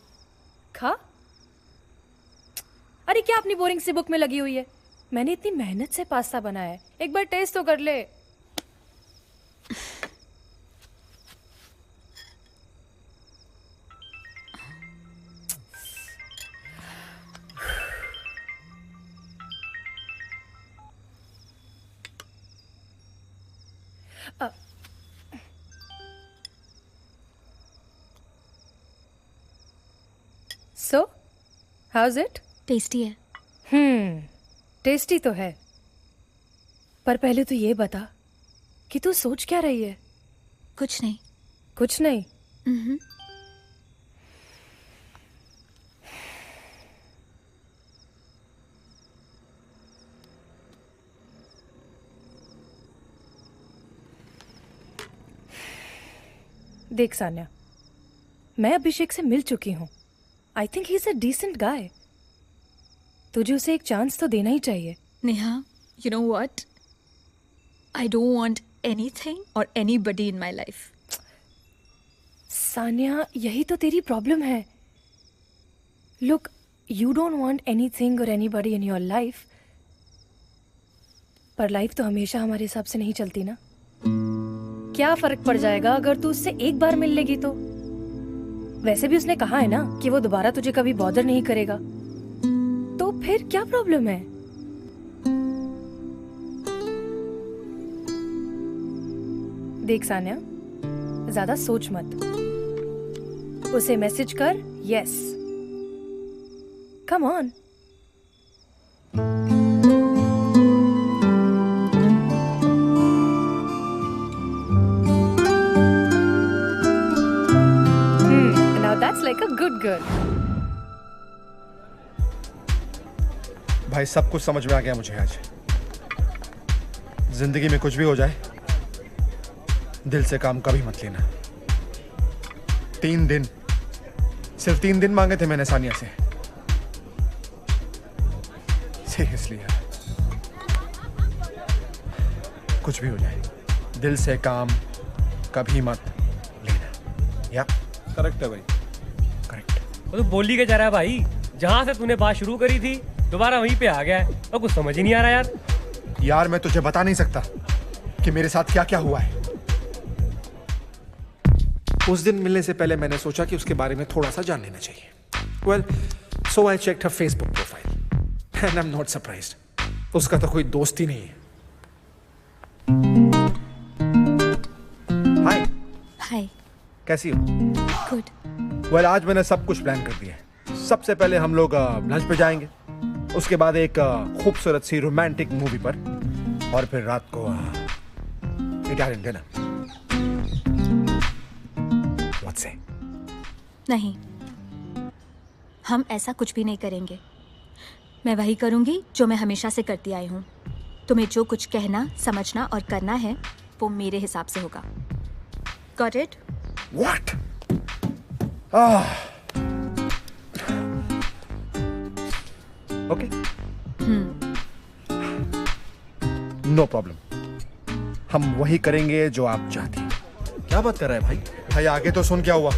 खा। अरे क्या अपनी बोरिंग सी बुक में लगी हुई है? मैंने इतनी मेहनत से पास्ता बनाया है, एक बार टेस्ट तो कर ले। So, how's it? टेस्टी है। टेस्टी तो है, पर पहले तो ये बता कि तू सोच क्या रही है? कुछ नहीं। कुछ नहीं? देख सान्या, मैं अभिषेक से मिल चुकी हूँ। I think he is a decent guy. तुझे उसे एक चांस तो देना ही चाहिए। Neha, you know what? I don't want anything or anybody in my life. Sanya, यही तो तेरी प्रॉब्लम है। Look, you don't want anything or anybody in your life, पर लाइफ तो हमेशा हमारे हिसाब से नहीं चलती ना। क्या फर्क पड़ जाएगा अगर तू उससे एक बार मिल लेगी तो? वैसे भी उसने कहा है ना कि वो दोबारा तुझे कभी बॉदर नहीं करेगा, तो फिर क्या प्रॉब्लम है? देख सान्या, ज्यादा सोच मत, उसे मैसेज कर yes. Come on. Now that's like a good girl. भाई सब कुछ समझ में आ गया मुझे आज। जिंदगी में कुछ भी हो जाए, दिल से काम कभी मत लेना। 3 दिन, सिर्फ 3 दिन मांगे थे मैंने सानिया से। सीरियसली यार, कुछ भी हो जाए, दिल से काम कभी मत लेना। या करेक्ट है भाई, करेक्ट। तो बोली के जा रहा है भाई, जहां से तूने बात शुरू करी थी दोबारा वहीं पे आ गया है, और कुछ समझ ही नहीं आ रहा यार। यार मैं तुझे बता नहीं सकता कि मेरे साथ क्या क्या हुआ है। उस दिन मिलने से पहले मैंने सोचा कि उसके बारे में थोड़ा सा जान लेना चाहिए। Well, so I checked her Facebook profile and I am not surprised. उसका तो कोई दोस्त ही नहीं है। हाय। हाय। कैसी हो? गुड। वेल, आज मैंने सब कुछ प्लान कर दिया है। सबसे पहले हम लोग लंच पे जाएंगे, उसके बाद एक खूबसूरत सी रोमांटिक मूवी पर, और फिर रात को इटालियन डिनर। व्हाट से? नहीं, हम ऐसा कुछ भी नहीं करेंगे। मैं वही करूंगी जो मैं हमेशा से करती आई हूँ। तुम्हें जो कुछ कहना, समझना और करना है वो मेरे हिसाब से होगा। Got it? What? Okay. No problem, हम वही करेंगे जो आप चाहती हैं। क्या बात कर रहा है भाई? भाई आगे तो सुन क्या हुआ।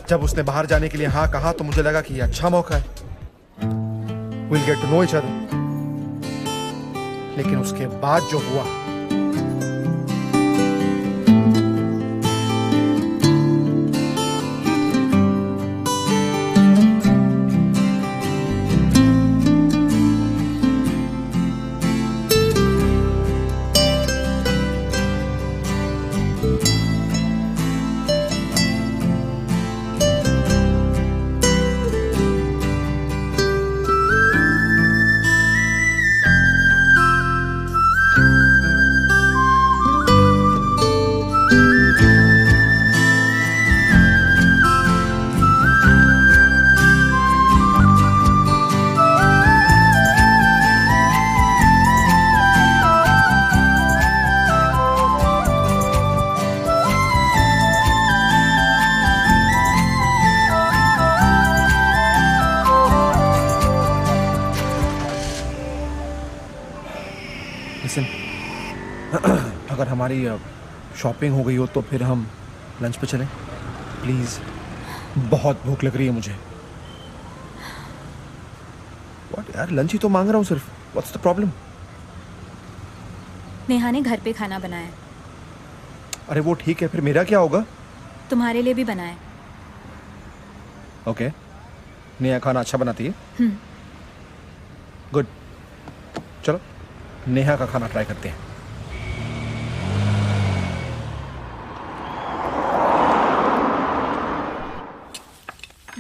जब उसने बाहर जाने के लिए हाँ कहा तो मुझे लगा कि ये अच्छा मौका है। We'll get to know each other. लेकिन उसके बाद जो हुआ हमारी शॉपिंग हो गई हो तो फिर हम लंच पे चलें प्लीज। बहुत भूख लग रही है मुझे। What यार, लंच ही तो मांग रहा हूँ सिर्फ। What's the problem? नेहा ने घर पे खाना बनाया। अरे वो ठीक है, फिर मेरा क्या होगा? तुम्हारे लिए भी बनाया। ओके नेहा खाना अच्छा बनाती है। गुड, चलो नेहा का खाना ट्राई करते हैं।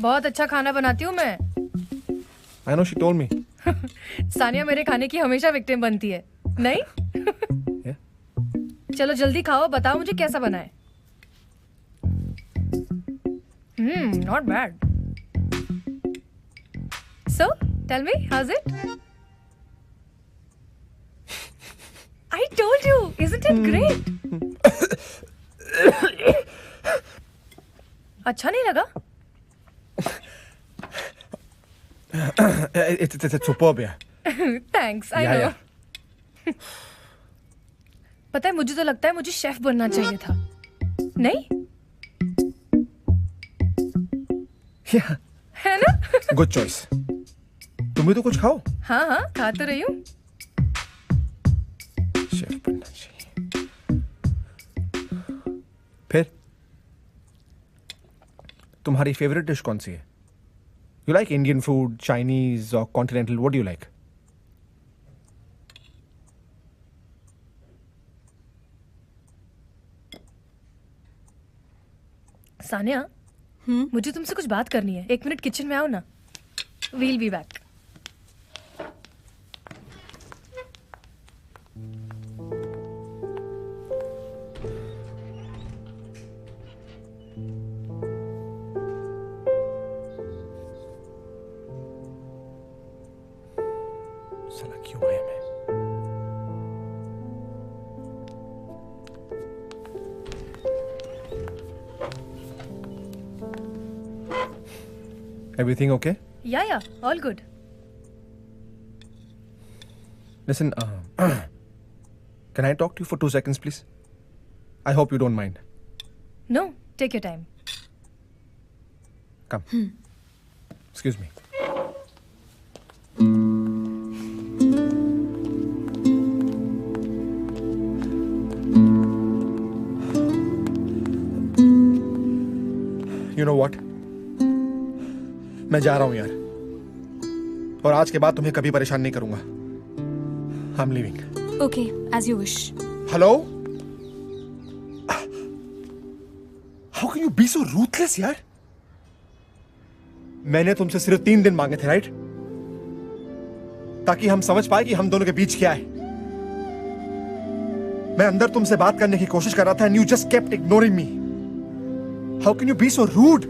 बहुत अच्छा खाना बनाती हूँ मैं। I know, she told me. Sania मेरे खाने की हमेशा विक्टिम बनती है। नहीं? चलो जल्दी खाओ, बताओ मुझे कैसा बना है। Not bad. So, tell me, how's it? I told you, isn't it great? अच्छा नहीं लगा? It's superb, yeah. Thanks, I know. पता है मुझे तो लगता है मुझे शेफ बनना चाहिए था। नहीं? Yeah. है ना? Good choice. तुम भी तो कुछ खाओ। हाँ हाँ खा तो रही हूँ। शेफ बनना चाहिए। फिर तुम्हारी फेवरेट डिश कौन सी है? You like Indian food, Chinese or continental? What do you like? Sania, मुझे तुमसे कुछ बात करनी है। 1 मिनट किचन में आओ ना। We'll be back. साला क्यों आया मैं? Everything okay? Yeah, all good. Listen, can I talk to you for 2 seconds, please? I hope you don't mind. No, take your time. Come. Excuse me. You know what? मैं जा रहा हूं यार, और आज के बाद तुम्हें कभी परेशान नहीं करूंगा। I'm leaving. Okay, as you wish. Hello? How can you be so ruthless यार? मैंने तुमसे सिर्फ 3 दिन मांगे थे, राइट? ताकि हम समझ पाए कि हम दोनों के बीच क्या है। मैं अंदर तुमसे बात करने की कोशिश कर रहा था and you just kept ignoring me. How can you be so rude?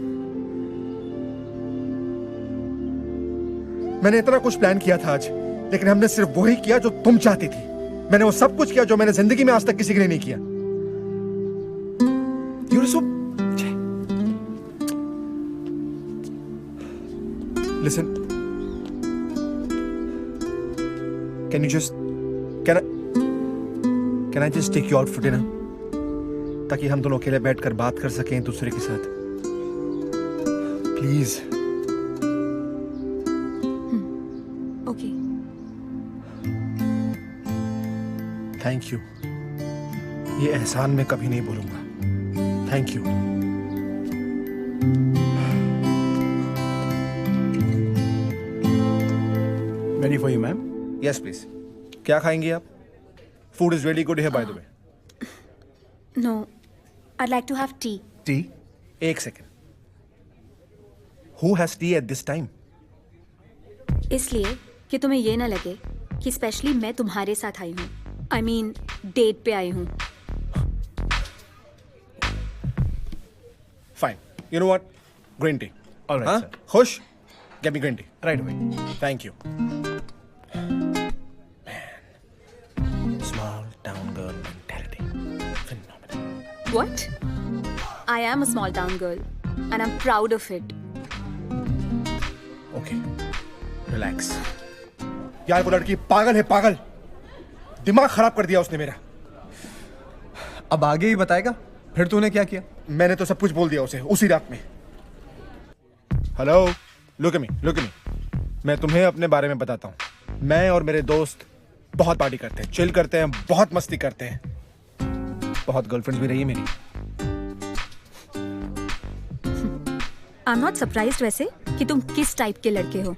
मैंने इतना कुछ प्लान किया था आज, लेकिन हमने सिर्फ वही किया जो तुम चाहती थी। मैंने वो सब कुछ किया जो मैंने जिंदगी में आज तक किसी के लिए नहीं किया। You're so... Listen. Can you just... Can I just take you out for dinner? ताकि हम दोनों अकेले बैठकर बात कर सकें एक दूसरे के साथ। प्लीज। Okay. Thank you. ये एहसान मैं कभी नहीं भूलूंगा। Thank you. Ready for you, ma'am? Yes, please. क्या खाएंगी आप? Food is really good here, by the way. No, I'd like to have tea. Tea? 1 second. Who has tea at this time? इसलिए कि तुम्हें ये ना लगे कि स्पेशली मैं तुम्हारे साथ आई हूँ। I mean, डेट पे आई हूँ। Fine. You know what? Green tea. All right, sir. खुश? Get me green tea. Right away. Thank you. Man, small town girl mentality. Phenomenal. What? I am a small town girl and I'm proud of it. Okay. Relax. यार वो लड़की पागल है, पागल। दिमाग खराब कर दिया उसने मेरा। अब आगे ही बताएगा फिर तूने क्या किया? मैंने तो सब कुछ बोल दिया उसे उसी रात में। Hello, look at me. मैं तुम्हें अपने बारे में बताता हूँ। मैं और मेरे दोस्त बहुत पार्टी करते हैं, चिल करते हैं, बहुत मस्ती करते हैं। बहुत गर्लफ्रेंड्स भी रही है मेरी। आई एम नॉट सरप्राइज्ड वैसे कि तुम किस टाइप के लड़के हो।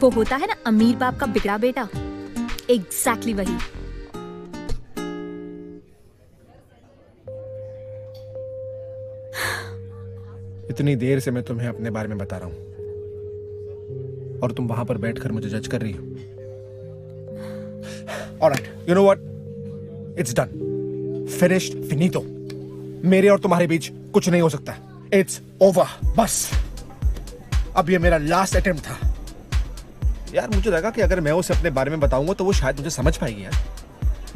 वो होता है ना अमीर बाप का बिगड़ा बेटा, एग्जैक्टली वही। इतनी देर से मैं तुम्हें अपने बारे में बता रहा हूं और तुम वहां पर बैठकर मुझे जज कर रही हो। Alright, you know what, it's done, finished, finito. मेरे और तुम्हारे बीच कुछ नहीं हो सकता। इट्स ओवर, बस। अब ये मेरा लास्ट अटेम्प्ट था। यार मुझे लगा कि अगर मैं उसे अपने बारे में बताऊंगा तो वो शायद मुझे समझ पाएगी यार,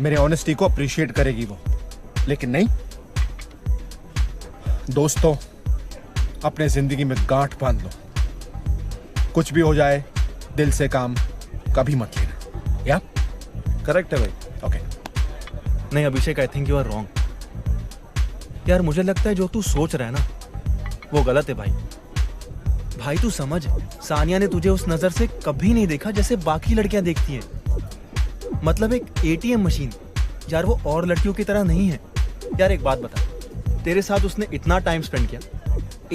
मेरे ऑनेस्टी को अप्रिशिएट करेगी वो। लेकिन नहीं। दोस्तों, अपने जिंदगी में गांठ बांध लो। कुछ भी हो जाए दिल से काम कभी मत लेना। या करेक्ट है भाई। ओके। नहीं Abhishek, I think you are wrong. यार मुझे लगता है जो तू सोच रहा है ना वो गलत है भाई। भाई तू समझ, सानिया ने तुझे उस नजर से कभी नहीं देखा जैसे बाकी लड़कियां देखती हैं। मतलब एक एटीएम मशीन। यार वो और लड़कियों की तरह नहीं है। यार एक बात बता, तेरे साथ उसने इतना टाइम स्पेंड किया,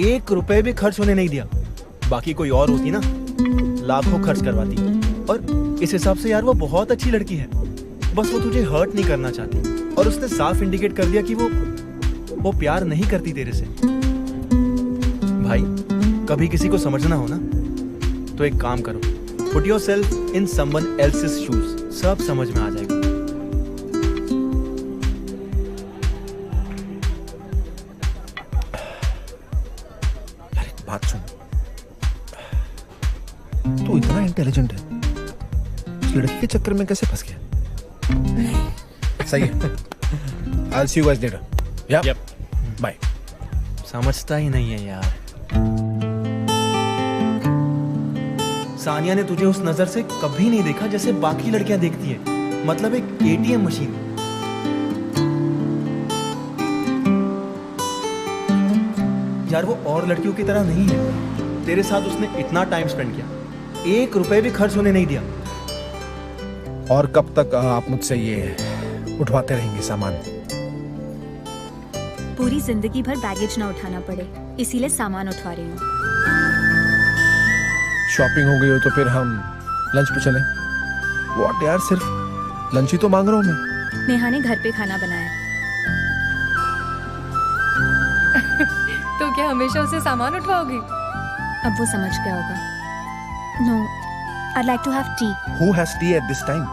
1 रुपए भी खर्च होने नहीं दिया। बाकी कोई और होती ना, लाखों खर्च करवाती। और इस हिसाब से यार वो बहुत अच्छी लड़की है। बस वो तुझे हर्ट नहीं करना चाहती और उसने साफ इंडिकेट कर दिया कि वो प्यार नहीं करती तेरे से। भाई कभी किसी को समझना हो ना तो एक काम करो, put yourself in someone else's shoes, सब समझ में आ जाएगा। बात सुन, तू इतना इंटेलिजेंट है, उस लड़की के चक्कर में कैसे फंस गया? सही है। I'll see you guys later. Yep. Bye. समझता ही नहीं है यार। सानिया ने तुझे उस नजर से कभी नहीं देखा जैसे बाकी लड़कियां देखती हैं। मतलब एक एटीएम मशीन। यार वो और लड़कियों की तरह नहीं है। तेरे साथ उसने इतना टाइम स्पेंड किया, 1 रुपए भी खर्च होने नहीं दिया। और कब तक आप मुझसे ये उठवाते रहेंगे सामान? पूरी जिंदगी भर बैगेज ना उठाना पड़े, इसीलिए सामान उठवा रही हूँ। शॉपिंग हो गई हो तो फिर हम लंच पे चलें। व्हाट यार, सिर्फ लंच ही तो मांग रहा हूँ मैं। नेहा ने घर पे खाना बनाया। तो क्या हमेशा उसे सामान उठवाओगी? अब वो समझ गया होगा। No, I'd like to have tea. Who has tea at this time?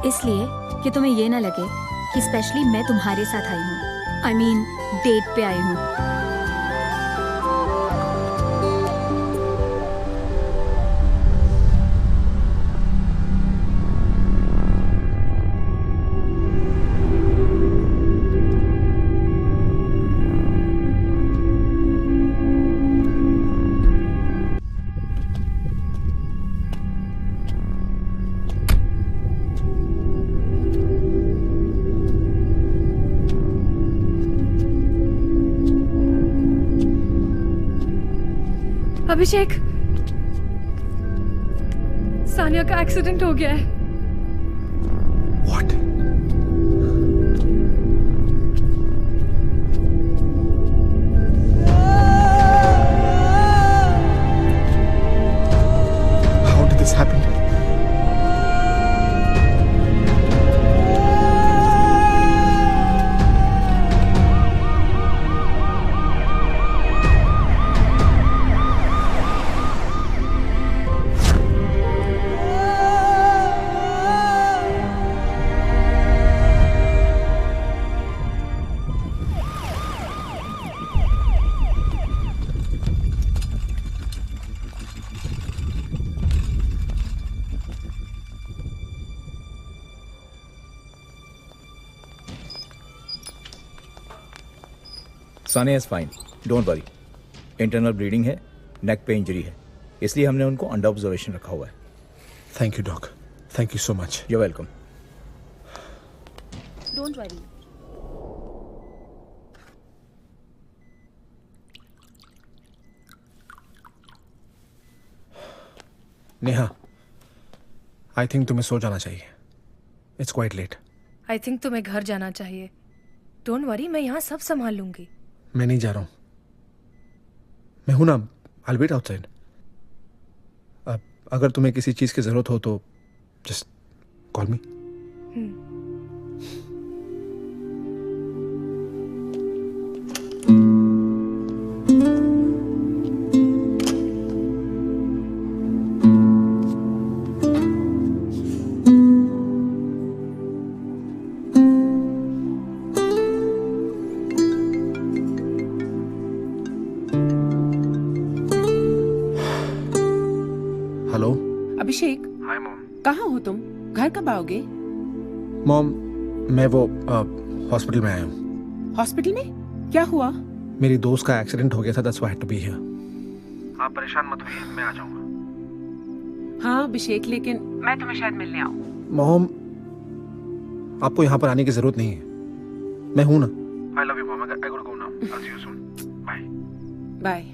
इसलिए कि तुम्हें ये ना लगे कि स्पेशली मैं तुम्हारे साथ आई हूँ। I mean, डेट पे आई हूँ। अभिषेक, सानिया का एक्सीडेंट हो गया है। What? How did this happen? Sania is fine, don't worry. Internal bleeding है, नेक पे इंजरी है, इसलिए हमने उनको अंडर ऑब्जर्वेशन रखा हुआ है। Thank you doc, thank you so much. You welcome. Don't worry. Neha, I think तुम्हें सो जाना चाहिए. It's quite late. I think तुम्हें घर जाना चाहिए. डोंट वरी, मैं यहाँ सब संभाल लूंगी. मैं नहीं जा रहा हूँ. मैं हूं ना. I'll wait outside. अगर तुम्हें किसी चीज की जरूरत हो तो जस्ट कॉल मी. हेलो. अभिषेक, हाय मॉम. कहाँ हो तुम? घर कब आओगे? मॉम, मैं वो हॉस्पिटल में आया हूँ. हॉस्पिटल में? क्या हुआ? मेरी दोस्त का एक्सीडेंट हो गया था. That's why I had to be here. आप परेशान मत होइए, मैं आ जाऊंगा. हाँ अभिषेक, लेकिन मैं तुम्हें शायद मिलने आऊँ. मॉम, आपको यहाँ पर आने की जरूरत नहीं है. मैं हूं ना. I love you mom. I got go now. I see you soon. Bye. Bye.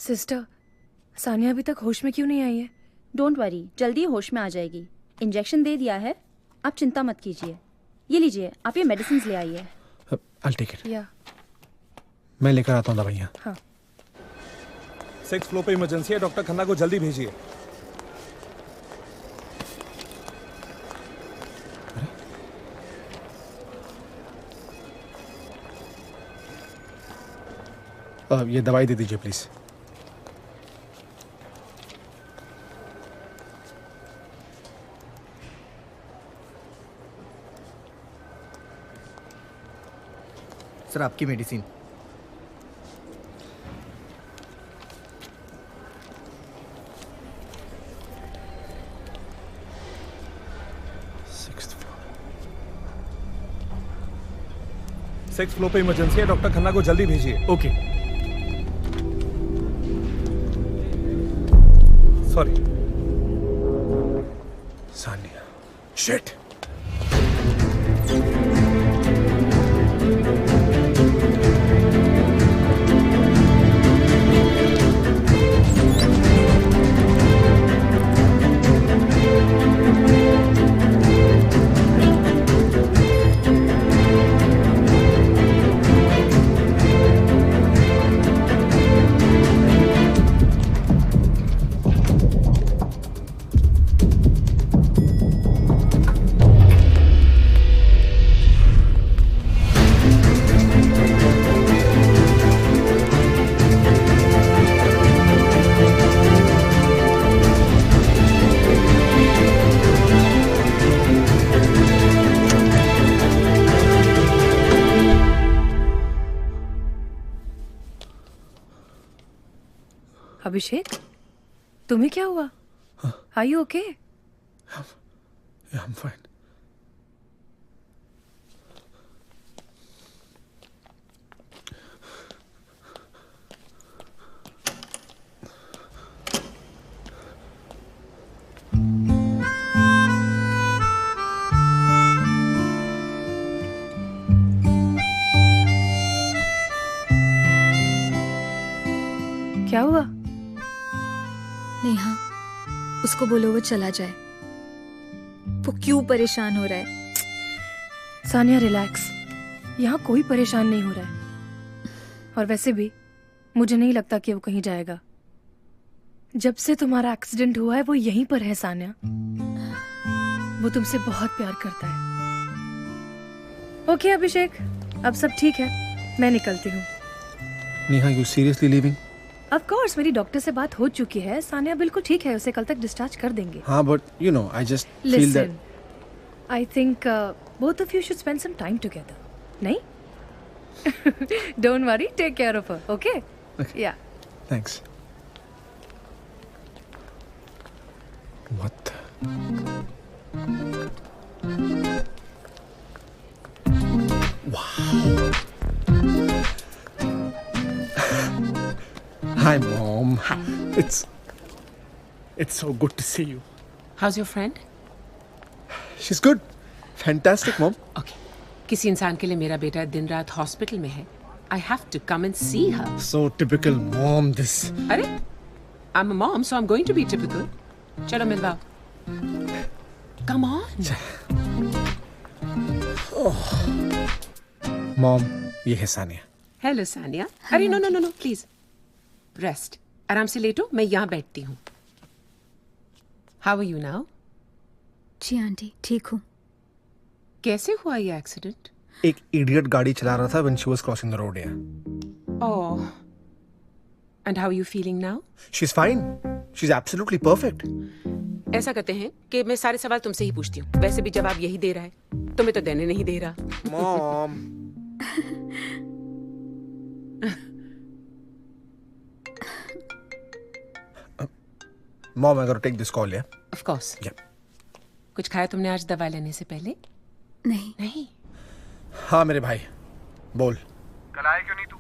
Sister, Sania अभी तक होश में क्यों नहीं आई है? डोंट वरी, जल्दी होश में आ जाएगी. इंजेक्शन दे दिया है, आप चिंता मत कीजिए. ये लीजिए, आप ये मेडिसिन ले आइए. I'll take it. या मैं लेकर आता हूँ दवाइयाँ. हाँ. 6th फ्लोर पे इमरजेंसी है. डॉक्टर खन्ना को जल्दी भेजिए. ये दवाई दे दीजिए प्लीज. सर, आपकी मेडिसिन. सिक्स फ्लोर पे इमरजेंसी है. डॉक्टर खन्ना को जल्दी भेजिए. ओके. सॉरी. सानिया. शिट. अभिषेक, तुम्हें क्या हुआ? Are you okay? Yeah, I'm fine. क्या हुआ? नेहा, उसको बोलो वो चला जाए. वो क्यों परेशान हो रहा है? सानिया रिलैक्स. यहाँ कोई परेशान नहीं हो रहा है. और वैसे भी मुझे नहीं लगता कि वो कहीं जाएगा. जब से तुम्हारा एक्सीडेंट हुआ है वो यहीं पर है सानिया. वो तुमसे बहुत प्यार करता है. ओके अभिषेक, अब सब ठीक है. मैं निकलती हूँ. Neha, you seriously leaving? Of course, मेरी डॉक्टर से बात हो चुकी है. सानिया बिल्कुल ठीक है. उसे कल तक डिस्चार्ज कर देंगे. हाँ, but you know, I just feel that. I think both of you should spend some time together. नहीं? Don't worry, take care of her. Okay? Yeah. Thanks. What? Wow. Hi, Mom. Hi. It's so good to see you. How's your friend? She's good. Fantastic, Mom. Okay. किसी इंसान के लिए मेरा बेटा दिन रात hospital में है. I have to come and see her. So typical mom, this. अरे, I'm a mom, so I'm going to be typical. चलो मिलवाओ. Come on. Mom, ये है सानिया. Hello, सानिया. अरे no, please. Rest. आराम से लेटो, मैं यहाँ बैठती हूँ. How are you now? जी आंटी, ठीक हूँ. कैसे हुआ ये एक्सीडेंट? एक इडियट गाड़ी चला रहा था when she was crossing the road here. Oh. And how are you feeling now? She's fine. She's absolutely perfect. ऐसा करते हैं कि मैं सारे सवाल तुमसे ही पूछती हूँ. वैसे भी जवाब यही दे रहा है. तुम्हें तो देने नहीं दे रहा. Mom. Mom, I got to take this call, yeah? Of course. Yeah. कुछ खाया तुमने आज दवा लेने से पहले? नहीं. हाँ मेरे भाई, बोल. कल आया क्यों नहीं तू?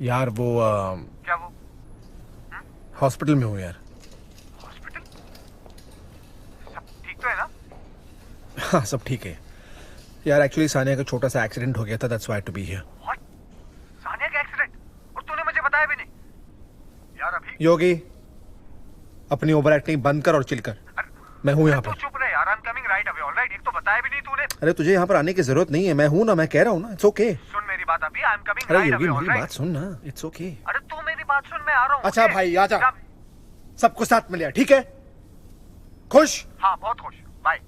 यार वो क्या वो? हॉस्पिटल में हूँ यार. हॉस्पिटल? सब ठीक तो है ना? हाँ सब ठीक है. यार एक्चुअली सानिया का छोटा सा एक्सीडेंट हो गया था. That's why I had to be here. What? Sania का एक्सीडेंट? और तूने मुझे बताया भी नहीं. यार अभी. योगी, अपनी ओवर एक्टिंग बंद कर और चिल कर. मैं हूँ यहाँ पर. चुप रहे यार. I'm coming right away. All right. एक तो बताया भी नहीं तूने. अरे तुझे यहाँ पर आने की जरूरत नहीं है. मैं हूँ ना, मैं कह रहा हूँ ना. It's okay. सुन मेरी बात अभी. I'm coming अरे right योगी away. All मेरी right. बात सुन ना. It's okay. अरे तू मेरी बात सुन, मैं आ रहा हूँ. अच्छा भाई आजा. सबको साथ में लिया, ठीक है? खुश? हाँ बहुत खुश. बाय.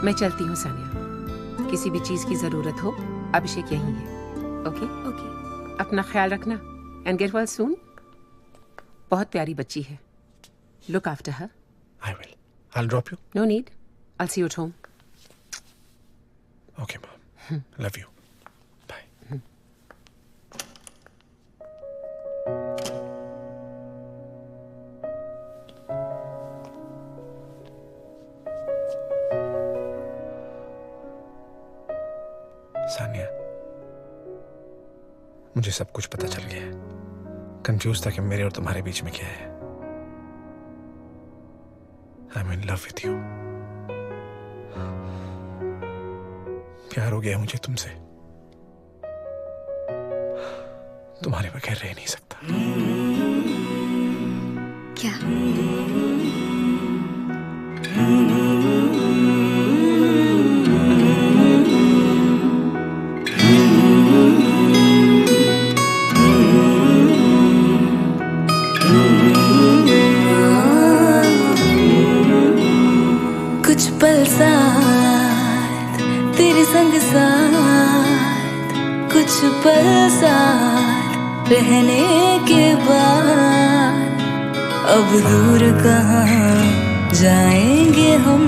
मैं चलती हूँ सानिया. किसी भी चीज की जरूरत हो, अभिषेक यहीं है. ओके? अपना ख्याल रखना. And get well soon. बहुत प्यारी बच्ची है. Look after her. I will. I'll drop you. No need. I'll see you at home. Okay, Mom. Love you. Bye. Sania, मुझे सब कुछ पता चल गया है. कंफ्यूज था कि मेरे और तुम्हारे बीच में क्या है. I'm in love with you. प्यार हो गया मुझे तुमसे. तुम्हारे बगैर रह नहीं सकता. क्या? कुछ पल साथ तेरे संग साथ, कुछ पल साथ रहने के बाद अब दूर कहाँ जाएंगे हम.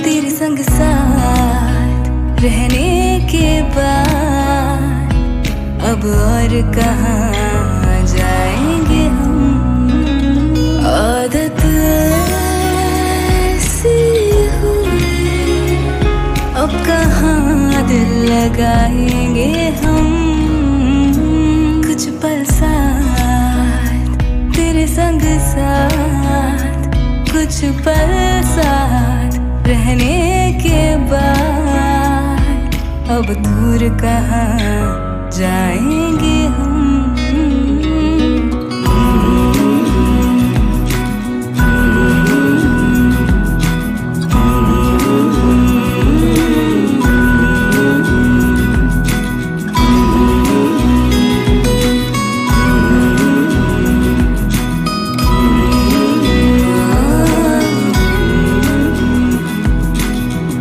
तेरे संग साथ रहने के बाद अब और कहाँ जाएंगे हम. आदत अब कहाँ दिल लगाएंगे हम. कुछ पल साथ तेरे संग साथ, कुछ पल साथ रहने के बाद अब दूर कहाँ जाएंगे हम.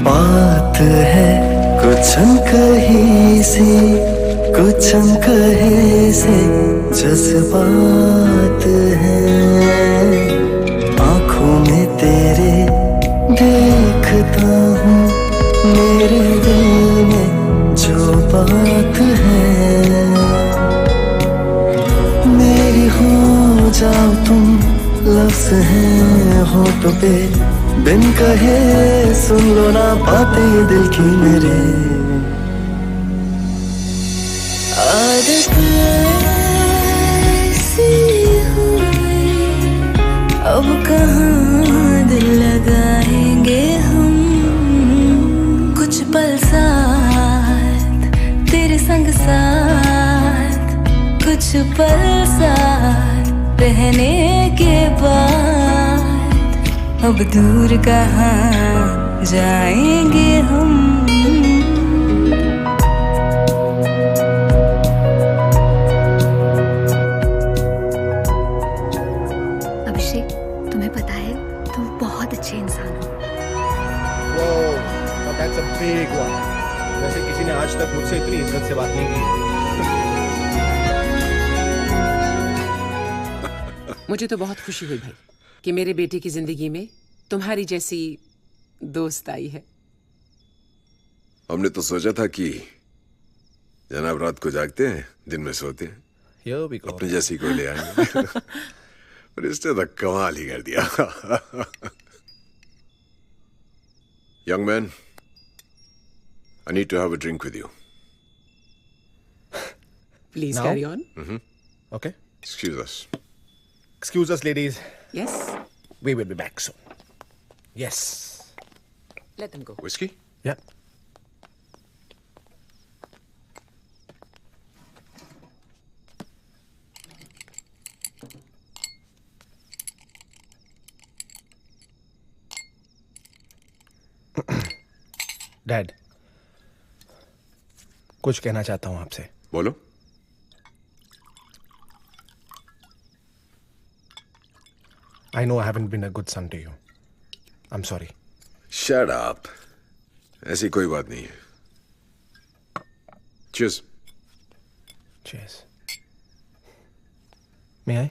बात है कुछ कहीं से, कुछ कहीं से जज्बात है. आंखों में तेरे देखता हूँ मेरे दिल में जो बात है, मेरी हो जाओ तुम, लफ्ज़ हैं होठों पे, बिन कहे सुन लो ना बातें दिल की मेरे। आदत ऐसी हुई, अब कहाँ दिल लगाएंगे हम, कुछ पल साथ तेरे संग साथ, कुछ पल साथ रहने के बाद अब दूर कहाँ जाएंगे हम। अभिषेक, तुम्हें पता है तुम बहुत अच्छे इंसान हो। Whoa, now that's a big one. वैसे किसी ने आज तक मुझसे इतनी इज्जत से बात नहीं की। मुझे तो बहुत खुशी हुई भाई कि मेरे बेटे की जिंदगी में तुम्हारी जैसी दोस्त आई है। हमने तो सोचा था कि जनाब रात को जागते हैं, दिन में सोते हैं, Here we go. अपने जैसी को ले आएंगे। पर इसने तो कमाल ही कर दिया। Young man, I need to have a drink with you. Please Now? carry on. Okay. Excuse us. Excuse us, ladies. Yes. We will be back soon. Yes. Let them go. Whiskey? Yeah. Dad, कुछ कहना चाहता हूं आपसे। बोलो। I know I haven't been a good son to you. I'm sorry. Shut up. ऐसी कोई बात नहीं है। Cheers. Cheers. May I?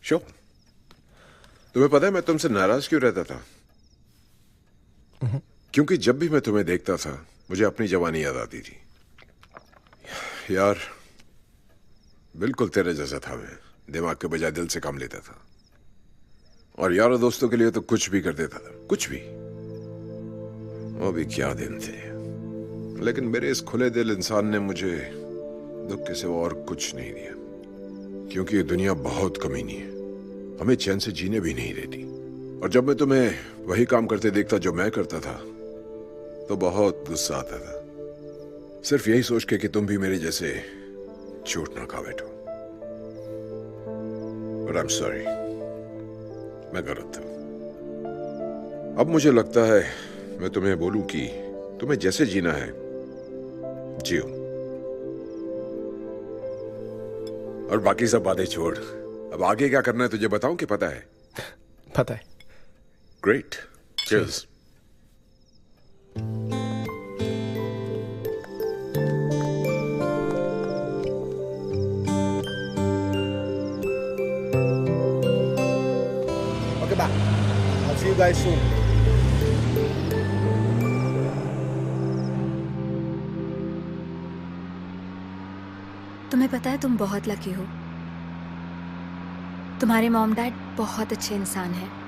Sure. तुम्हें पता है मैं तुमसे नाराज क्यों रहता था? क्योंकि जब भी मैं तुम्हें देखता था मुझे अपनी जवानी याद आती थी। यार बिल्कुल तेरे जैसा था मैं, दिमाग के बजाय दिल से काम लेता था और यारों दोस्तों के लिए तो कुछ भी कर देता था, कुछ भी। वो भी क्या दिन थे। लेकिन मेरे इस खुले दिल इंसान ने मुझे दुख के सिवा और कुछ नहीं दिया, क्योंकि ये दुनिया बहुत कमीनी है, हमें चैन से जीने भी नहीं देती। और जब मैं तुम्हें वही काम करते देखता जो मैं करता था तो बहुत गुस्सा आता था, सिर्फ यही सोच के कि तुम भी मेरे जैसे चोट ना खा बैठो। But I'm sorry, मैं गलत था। अब मुझे लगता है मैं तुम्हें बोलूं कि तुम्हें जैसे जीना है जियो, और बाकी सब बातें छोड़। अब आगे क्या करना है तुझे बताऊं कि पता है? पता है। Great. Cheers. Okay, bye. I'll see you guys soon. तुम्हें पता है तुम बहुत लकी हो। तुम्हारे मॉम डैड बहुत अच्छे इंसान हैं।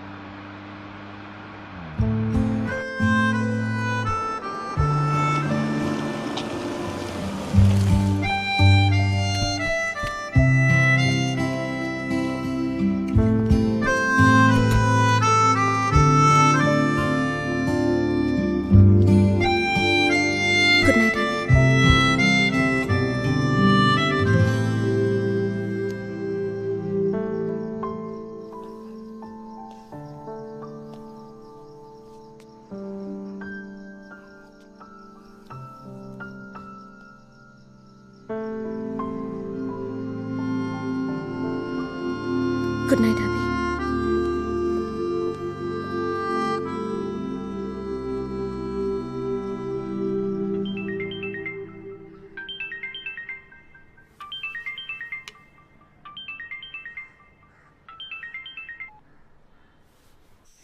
गुड नाइट अभी। गुड नाइट अभी।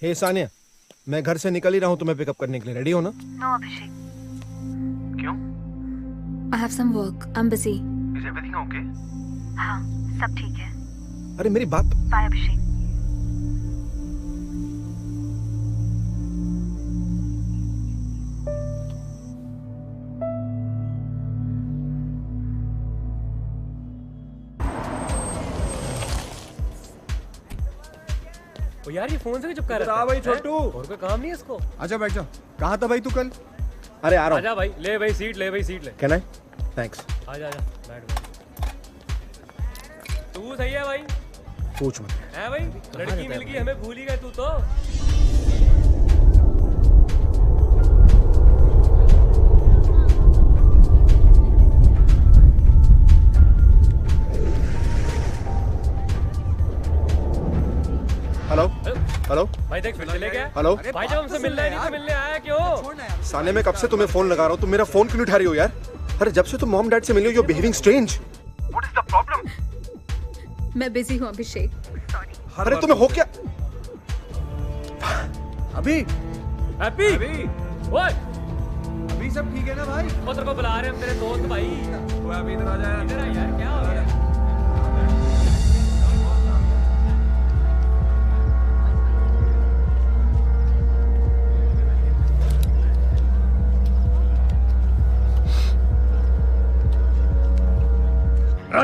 हे सानिया, मैं घर से निकल ही रहा हूँ तुम्हें पिकअप करने के लिए। रेडी हो ना? नो अभिषेक, क्यों? I have some work, I am busy. Is everything okay? हाँ, सब ठीक है। अरे मेरी बात। बाय अभिषेक। ओ यार, ये फोन से भी चिपका रहता है। भाई छोटू, और कोई काम नहीं है इसको। आजा बैठ जा। कहाँ था भाई तू कल? अरे आ रहा हूँ। आजा भाई, ले भाई सीट, ले भाई सीट ले। Can I? थैंक्स। आजा आजा, बैठ बैठ। तू सही है भाई? पूछ मत। है भाई, लड़की मिल गई, हमें भूल ही गए तू तो। हेलो हेलो भाई देख फिर चले गया। हेलो भाई जब हमसे मिलना है नहीं तो मिलने आया क्यों? सानिया, मैं कब से तुम्हें फोन लगा रहा हूँ, तुम मेरा फोन क्यों नहीं उठा रही हो यार? अरे जब से तुम मॉम डैड से मिली हो, you are behaving strange. What is the problem? मैं बिजी हूँ अभिषेक। अरे तुम्हें हो क्या? अभी हैप्पी ओए, अभी सब ठीक है ना भाई? वो तेरे को बुला रहे हैं हम, तेरे दोस्त भाई। वो अभी इधर आ जा। इधर आ यार, क्या हो गया?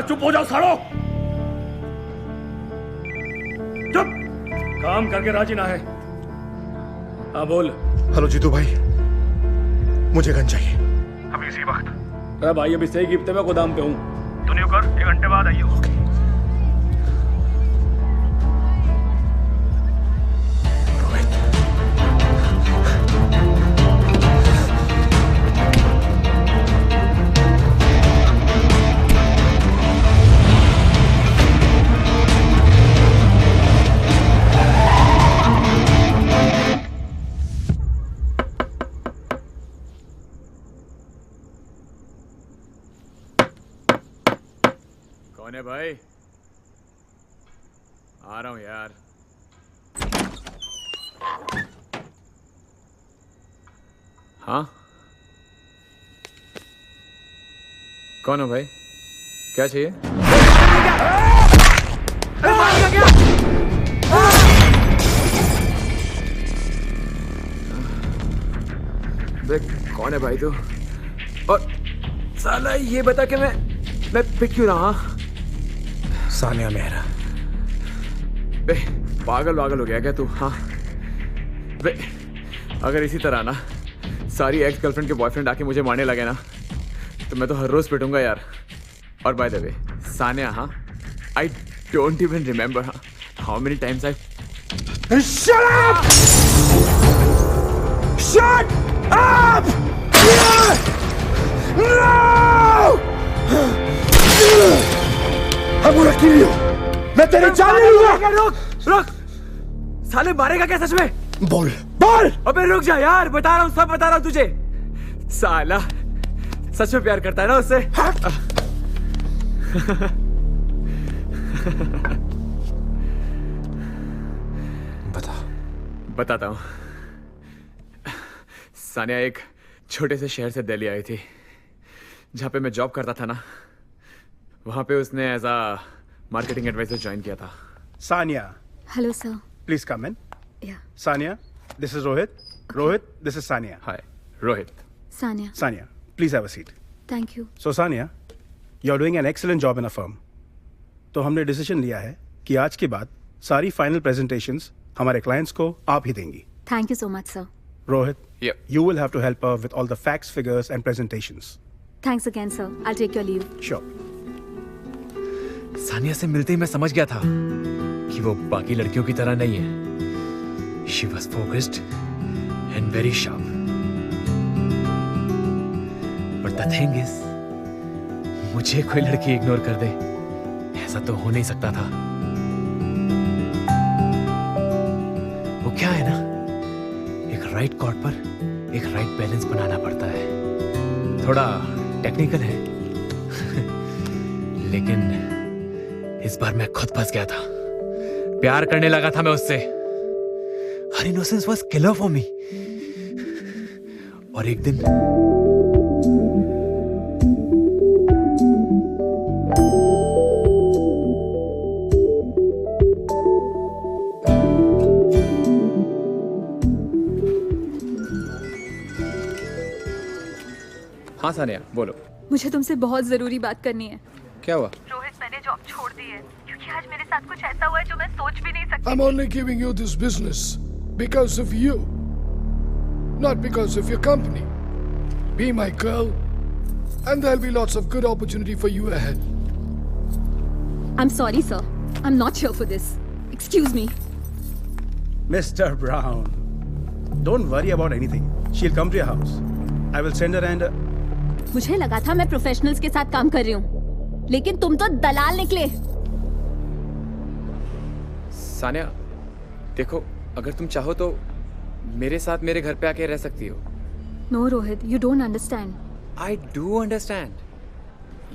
चुप हो जाओ सालो, चुप। काम करके राजी ना है। हाँ बोल। हेलो जीतू भाई, मुझे गन चाहिए अभी इसी वक्त। अरे भाई अभी सही गिफ्ट मैं गोदाम पे हूँ। तू नहीं कर, 1 घंटे बाद आइयो। ओके। कौन है भाई? आ रहा हूं यार। हाँ, कौन हो भाई? क्या चाहिए? कौन है भाई तू? और साला ये बता कि मैं पिट क्यों रहा? सानिया मेहरा। बे पागल हो गया क्या तू? हाँ बे, अगर इसी तरह ना सारी एक्स गर्लफ्रेंड के बॉयफ्रेंड आके मुझे मारने लगे ना तो मैं तो हर रोज पिटूंगा यार। और बाय द वे सानिया, हाँ, I don't even remember how many times I Shut up! Shut up! No! I'm gonna kill you! मैं तेरे जान नहीं लूंगा। रुक! साले मारेगा क्या सच में? बोल। अबे रुक जा यार, बता रहा हूँ, सब बता रहा हूँ तुझे। साला सच में प्यार करता है ना उससे? बताता हूँ। सानिया एक छोटे से शहर से दिल्ली आई थी, जहाँ पे मैं जॉब करता था ना, वहाँ पे उसने as a marketing advisor join किया था। Sania. Hello sir. Please come in. Yeah. Sania, this is Rohit. Rohit, this is Sania. Hi Rohit. Sania. Sania, please have a seat. Thank you. So Sania, you are doing an excellent job in a firm. तो हमने decision लिया है कि आज के बाद सारी फाइनल प्रेजेंटेशंस हमारे क्लाइंट्स को आप ही देंगी। Thank you so much sir. Rohit, yep. You will have to help her with all the facts, figures, and presentations. Thanks again, sir. I'll take your leave. Sure. Sania से मिलते ही मैं समझ गया था कि वो बाकी लड़कियों की तरह नहीं है। She was focused and very sharp. But the thing is, मुझे कोई लड़की इग्नोर कर दे, ऐसा तो हो नहीं सकता था। वो क्या है ना, राइट कॉर्ड पर एक राइट बैलेंस बनाना पड़ता है। थोड़ा टेक्निकल है लेकिन इस बार मैं खुद फंस गया था। प्यार करने लगा था मैं उससे। Her innocence was killer for me. और एक दिन हाँ सानिया बोलो। मुझे तुमसे बहुत जरूरी बात करनी है। क्या हुआ? रोहित, मैंने जॉब छोड़ दी है क्योंकि आज मेरे साथ कुछ ऐसा हुआ है जो मैं सोच भी नहीं सकती। I'm only giving you this business because of you, not because of your company. Be my girl, and there'll be lots of good opportunity for you ahead. I'm sorry, sir. I'm not here for this. Excuse me. Mr. Brown, don't worry about anything. She'll come to your house. I will send her and. मुझे लगा था मैं professionals के साथ काम कर रही हूँ, लेकिन तुम तो दलाल निकले। सानिया देखो, अगर तुम चाहो तो मेरे साथ मेरे घर पे आके रह सकती हो। No, Rohit, you don't understand. I do understand.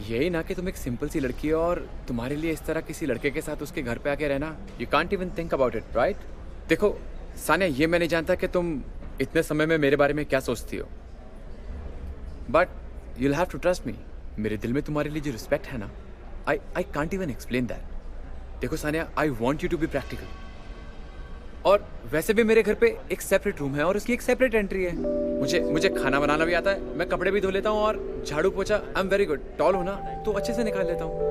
यही ना कि तुम एक सिंपल सी लड़की हो और तुम्हारे लिए इस तरह किसी लड़के के साथ उसके घर पे आके रहना, you can't even think about it, right? देखो सानिया, ये मैं नहीं जानता कि तुम इतने समय में मेरे बारे में क्या सोचती हो, but you'll have to trust me. मेरे दिल में तुम्हारे लिए जो रिस्पेक्ट है ना, I can't even explain that. देखो Sania, I want you to be practical. और वैसे भी मेरे घर पे एक सेपरेट रूम है और उसकी एक सेपरेट एंट्री है। मुझे खाना बनाना भी आता है, मैं कपड़े भी धो लेता हूँ और झाड़ू पोछा I am very good. Tall हो ना तो अच्छे से निकाल लेता हूँ।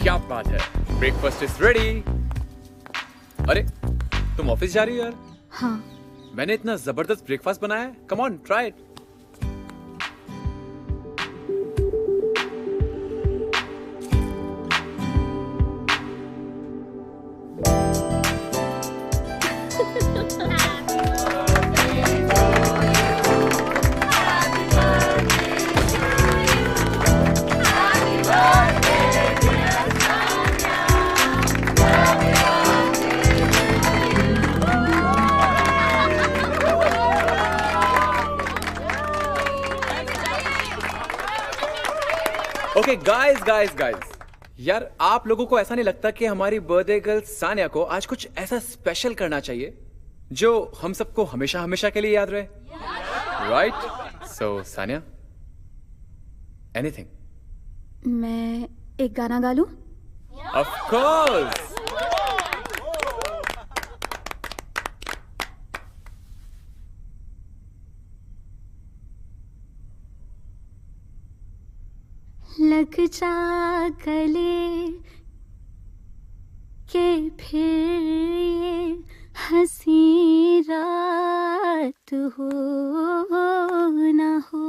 क्या बात है, ब्रेकफास्ट इज रेडी। अरे तुम ऑफिस जा रही हो यार? हाँ। मैंने इतना जबरदस्त ब्रेकफास्ट बनाया है, come on try it. Okay guys, यार आप लोगों को ऐसा नहीं लगता कि हमारी बर्थडे गर्ल सानिया को आज कुछ ऐसा स्पेशल करना चाहिए जो हम सबको हमेशा हमेशा के लिए याद रहे? राइट? सो सानिया, एनीथिंग? मैं एक गाना गा लूं? Of course. लग जा गले के फिर ये हंसी रात हो ना हो,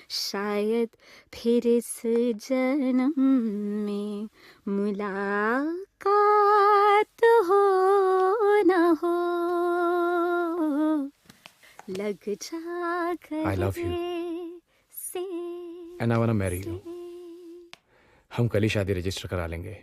शायद फिर इस जन्म में मुलाकात हो ना हो। लग जा गले I love you. And I wanna marry you. हम कल ही शादी रजिस्टर करा लेंगे।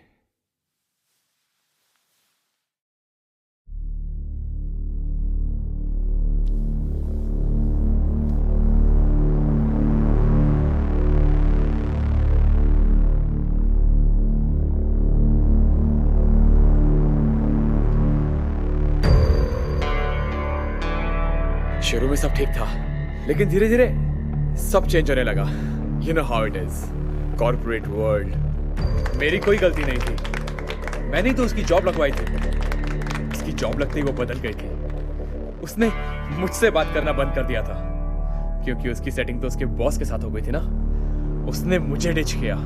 शुरू में सब ठीक था, लेकिन धीरे धीरे सब चेंज होने लगा। You know how it is. Corporate world. मेरी कोई गलती नहीं थी, मैंने तो उसकी जॉब लगवाई थी। उसकी जॉब लगते ही वो बदल गई थी। उसने मुझसे बात करना बंद कर दिया था क्योंकि उसकी सेटिंग तो उसके बॉस के साथ हो गई थी ना। उसने मुझे डिच किया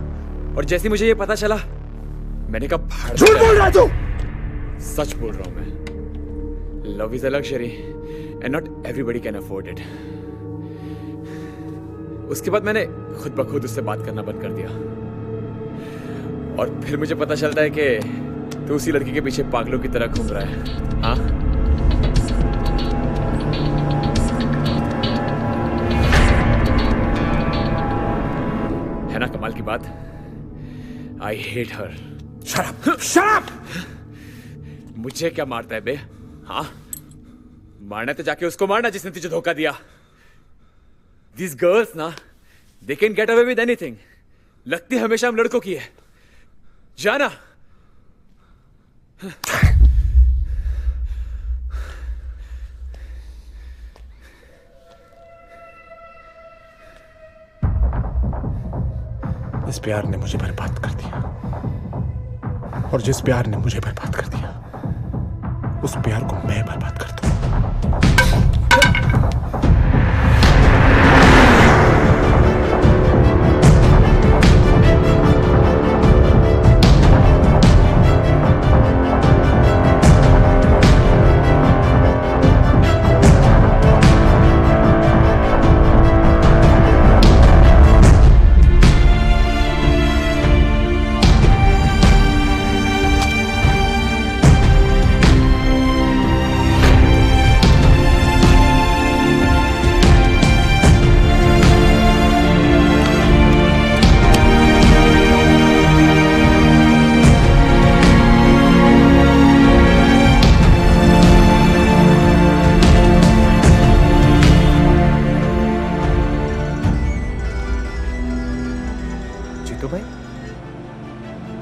और जैसे मुझे ये पता चला मैंने कहा झूठ बोल रहा तू। सच बोल रहा हूं मैं। Love is a luxury and not everybody can afford it. उसके बाद मैंने खुद ब खुद उससे बात करना बंद कर दिया और फिर मुझे पता चलता है कि तू उसी लड़की के पीछे पागलों की तरह घूम रहा है। हाँ है ना कमाल की बात, आई हेट हर। शराब मुझे क्या मारता है बे? हाँ, मारना तो जाके उसको मारना जिसने तुझे धोखा दिया। These girls ना, they can get away with anything. लगती हमेशा हम लड़कों की है। जाना। इस प्यार ने मुझे बर्बाद कर दिया, और जिस प्यार ने मुझे बर्बाद कर दिया उस प्यार को मैं बर्बाद कर दूं।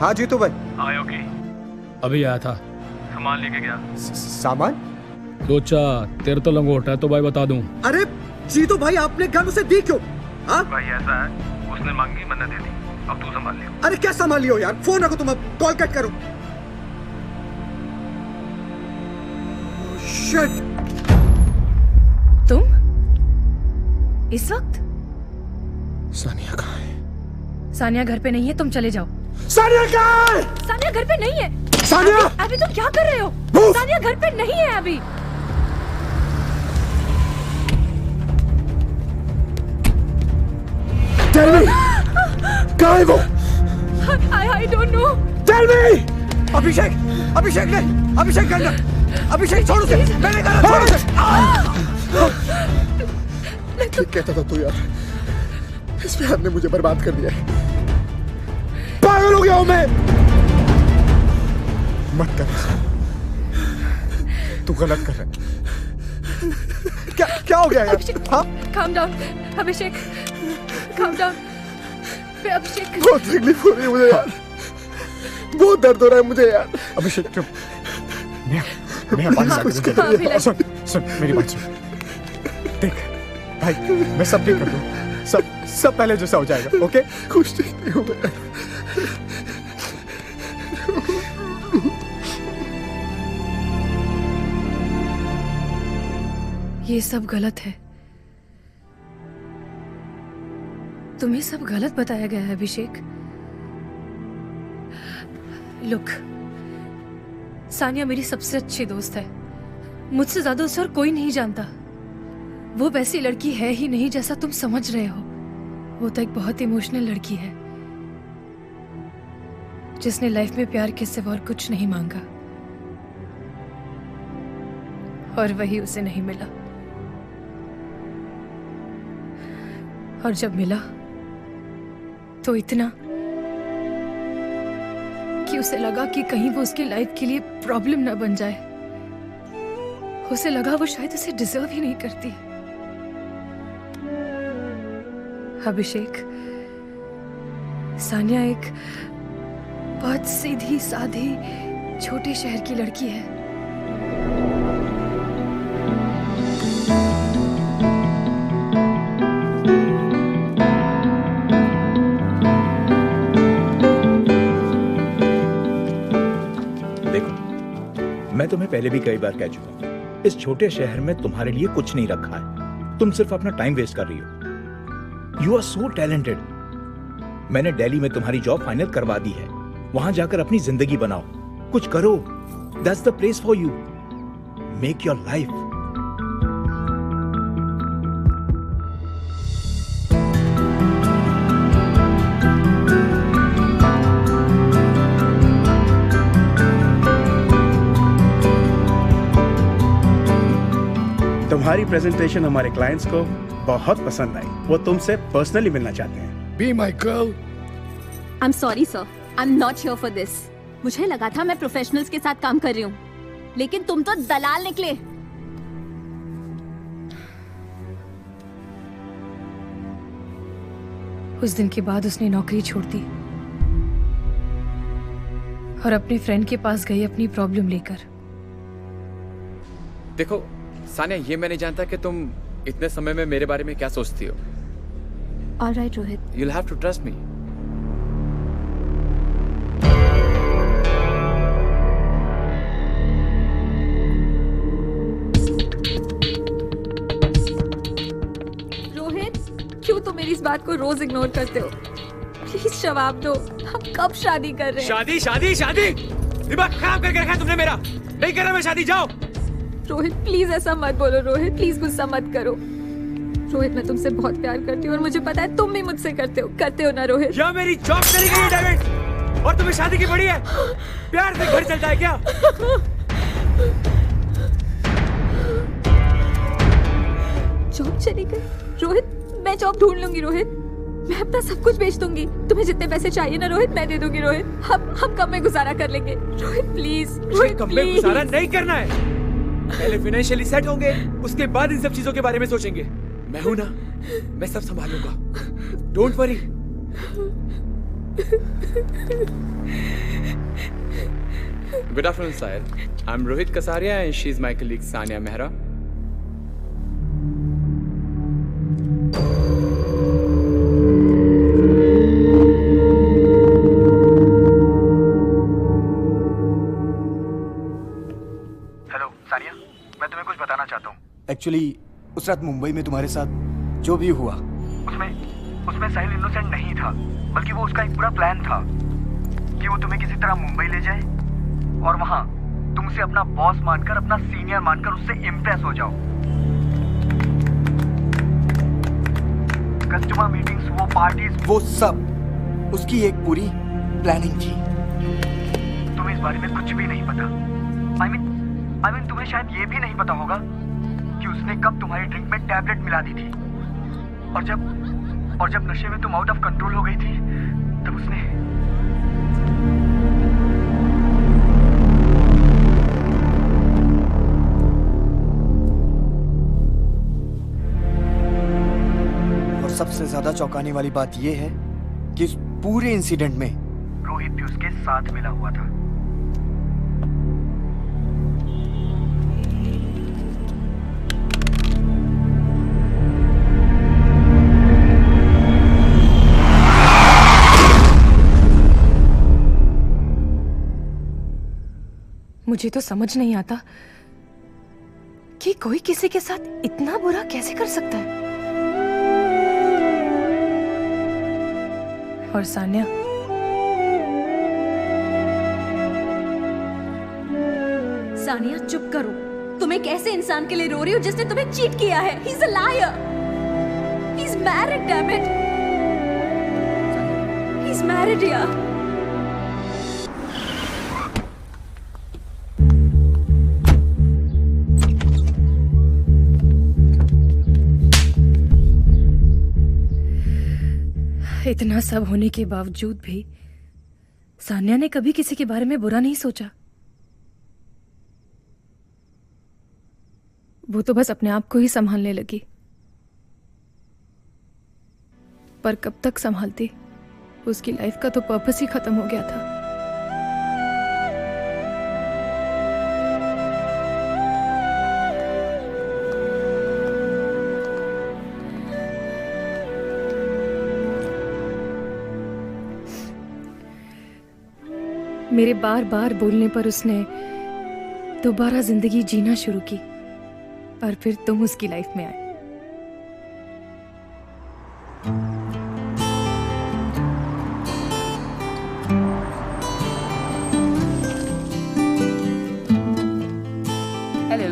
हाँ जीतू भाई। आए ओके। अभी आया था। सामान लेके गया। सामान? सोचा तेरे तो लंगोट है तो भाई बता दूं। अरे जीतू भाई आपने गन उसे दी क्यों? हाँ भाई ऐसा है, उसने मांगी मैंने दे दी, अब तू संभाल लियो। अरे क्या संभाल लियो यार, फोन रखो तुम, अब कॉल कट करो। शिट। तुम इस वक्त? सानिया कहाँ है? सानिया घर पे नहीं है, तुम चले जाओ। सानिया कहाँ है? सानिया घर पे नहीं है। सानिया! अभी तुम क्या कर रहे हो? सानिया घर पे नहीं है अभी। Tell me! कहाँ है वो? I don't know. Tell me! अभिषेक! अभिषेक नहीं! अभिषेक करना! अभिषेक छोड़ उसे! मैंने कहा छोड़ उसे! ठीक कहता था तू यार, इस प्यार ने मुझे बर्बाद कर दिया है। पागल हो गया हूं मैं। मत कर, तू गलत कर रहा है। क्या हो गया यार? हाँ? Calm down, अभिषेक। Calm down. अभिषेक। बहुत तकलीफ हो रही है मुझे यार, बहुत दर्द हो रहा है मुझे यार। अभिषेक चुप। मैं सुन मेरी बात सुन। देख भाई, मैं सब ठीक कर दूं, सब पहले जैसा हो जाएगा, ओके? कुछ ठीक नहीं होगा। ये सब गलत है, तुम्हें सब गलत बताया गया है अभिषेक। लुक, सानिया मेरी सबसे अच्छी दोस्त है, मुझसे ज्यादा उसे और कोई नहीं जानता। वो वैसी लड़की है ही नहीं जैसा तुम समझ रहे हो। वो तो एक बहुत इमोशनल लड़की है जिसने लाइफ में प्यार के सिवा और कुछ नहीं मांगा, और वही उसे नहीं मिला। और जब मिला तो इतना कि उसे लगा कि कहीं वो उसकी लाइफ के लिए प्रॉब्लम ना बन जाए। उसे लगा वो शायद उसे डिजर्व ही नहीं करती। अभिषेक, सानिया एक बहुत सीधी साधी छोटे शहर की लड़की है। मैं तुम्हें पहले भी कई बार कह चुका हूं, इस छोटे शहर में तुम्हारे लिए कुछ नहीं रखा है। तुम सिर्फ अपना टाइम वेस्ट कर रही हो। You are so talented. मैंने दिल्ली में तुम्हारी जॉब फाइनल करवा दी है। वहां जाकर अपनी जिंदगी बनाओ, कुछ करो। That's the place for you. Make your life. तुम्हारी प्रेजेंटेशन हमारे क्लाइंट्स को बहुत पसंद आई। वो तुमसे पर्सनली मिलना चाहते हैं। Be my girl I'm sorry, sir. I'm not here for this. मुझे लगा था मैं प्रोफेशनल्स के साथ काम कर रही हूँ, लेकिन तुम तो दलाल निकले। उस दिन के बाद उसने नौकरी छोड़ दी और अपने फ्रेंड के पास गई अपनी प्रॉब्लम लेकर। देखो सानिया, ये मैं नहीं जानता कि तुम इतने समय में मेरे बारे में क्या सोचती हो। All right, Rohit. You'll have to trust me. Rohit, क्यों तुम मेरी इस बात को रोज इग्नोर करते हो? प्लीज जवाब दो, हम कब शादी कर रहे हैं? शादी शादी शादी, दिमाग खराब करके रखा है तुमने मेरा। नहीं कर रहा मैं शादी, जाओ। रोहित प्लीज ऐसा मत बोलो। रोहित प्लीज गुस्सा मत करो। रोहित मैं तुमसे बहुत प्यार करती हूँ और मुझे पता है तुम भी मुझसे करते हो ना रोहित? या मेरी जॉब चली गई है डेविड, और तुम्हें शादी की पड़ी है। प्यार से घर चलता है क्या? जॉब चली गई? रोहित मैं जॉब ढूंढ लूंगी। रोहित मैं अपना सब कुछ बेच दूंगी। तुम्हें जितने पैसे चाहिए ना रोहित, मैं दे दूंगी। रोहित हम कब में गुजारा कर लेंगे? रोहित प्लीज, रोहित कब में गुजारा नहीं करना है। पहले फाइनेंशियली सेट होंगे, उसके बाद इन सब चीजों के बारे में सोचेंगे। मैं हूं ना, मैं सब संभालूंगा। Don't worry. Good afternoon Sahil, I am Rohit Kasaria and she is my colleague Sania Mehra. Actually उस रात मुंबई में तुम्हारे साथ जो भी हुआ, उसमें साहिल इनोसेंट नहीं था, बल्कि वो उसका एक पूरा प्लान था कि वो तुम्हें किसी तरह मुंबई ले जाए और वहां तुम उसे अपना बॉस मानकर, अपना सीनियर मानकर उससे इम्प्रेस हो जाओ। कस्टमर मीटिंग्स, वो पार्टीज, वो सब उसकी एक पूरी प्लानिंग थी। तुम्हें इस बारे में कुछ भी नहीं पता। आई मीन तुम्हें शायद ये भी नहीं पता होगा कि उसने कब तुम्हारी ड्रिंक में टैबलेट मिला दी थी, और जब नशे में तुम आउट ऑफ कंट्रोल हो गई थी, तब उसने और सबसे ज्यादा चौंकाने वाली बात यह है कि इस पूरे इंसिडेंट में रोहित भी उसके साथ मिला हुआ था। मुझे तो समझ नहीं आता कि कोई किसी के साथ इतना बुरा कैसे कर सकता है। और सानिया, सानिया चुप करो। तुम एक ऐसे इंसान के लिए रो रही हो जिसने तुम्हें चीट किया है। He's a liar. He's married, damn it. He's married, यार। इतना सब होने के बावजूद भी सानिया ने कभी किसी के बारे में बुरा नहीं सोचा। वो तो बस अपने आप को ही संभालने लगी। पर कब तक संभालती? उसकी लाइफ का तो पर्पस ही खत्म हो गया था। मेरे बार बार बोलने पर उसने दोबारा जिंदगी जीना शुरू की, और फिर तुम उसकी लाइफ में आए। Hello.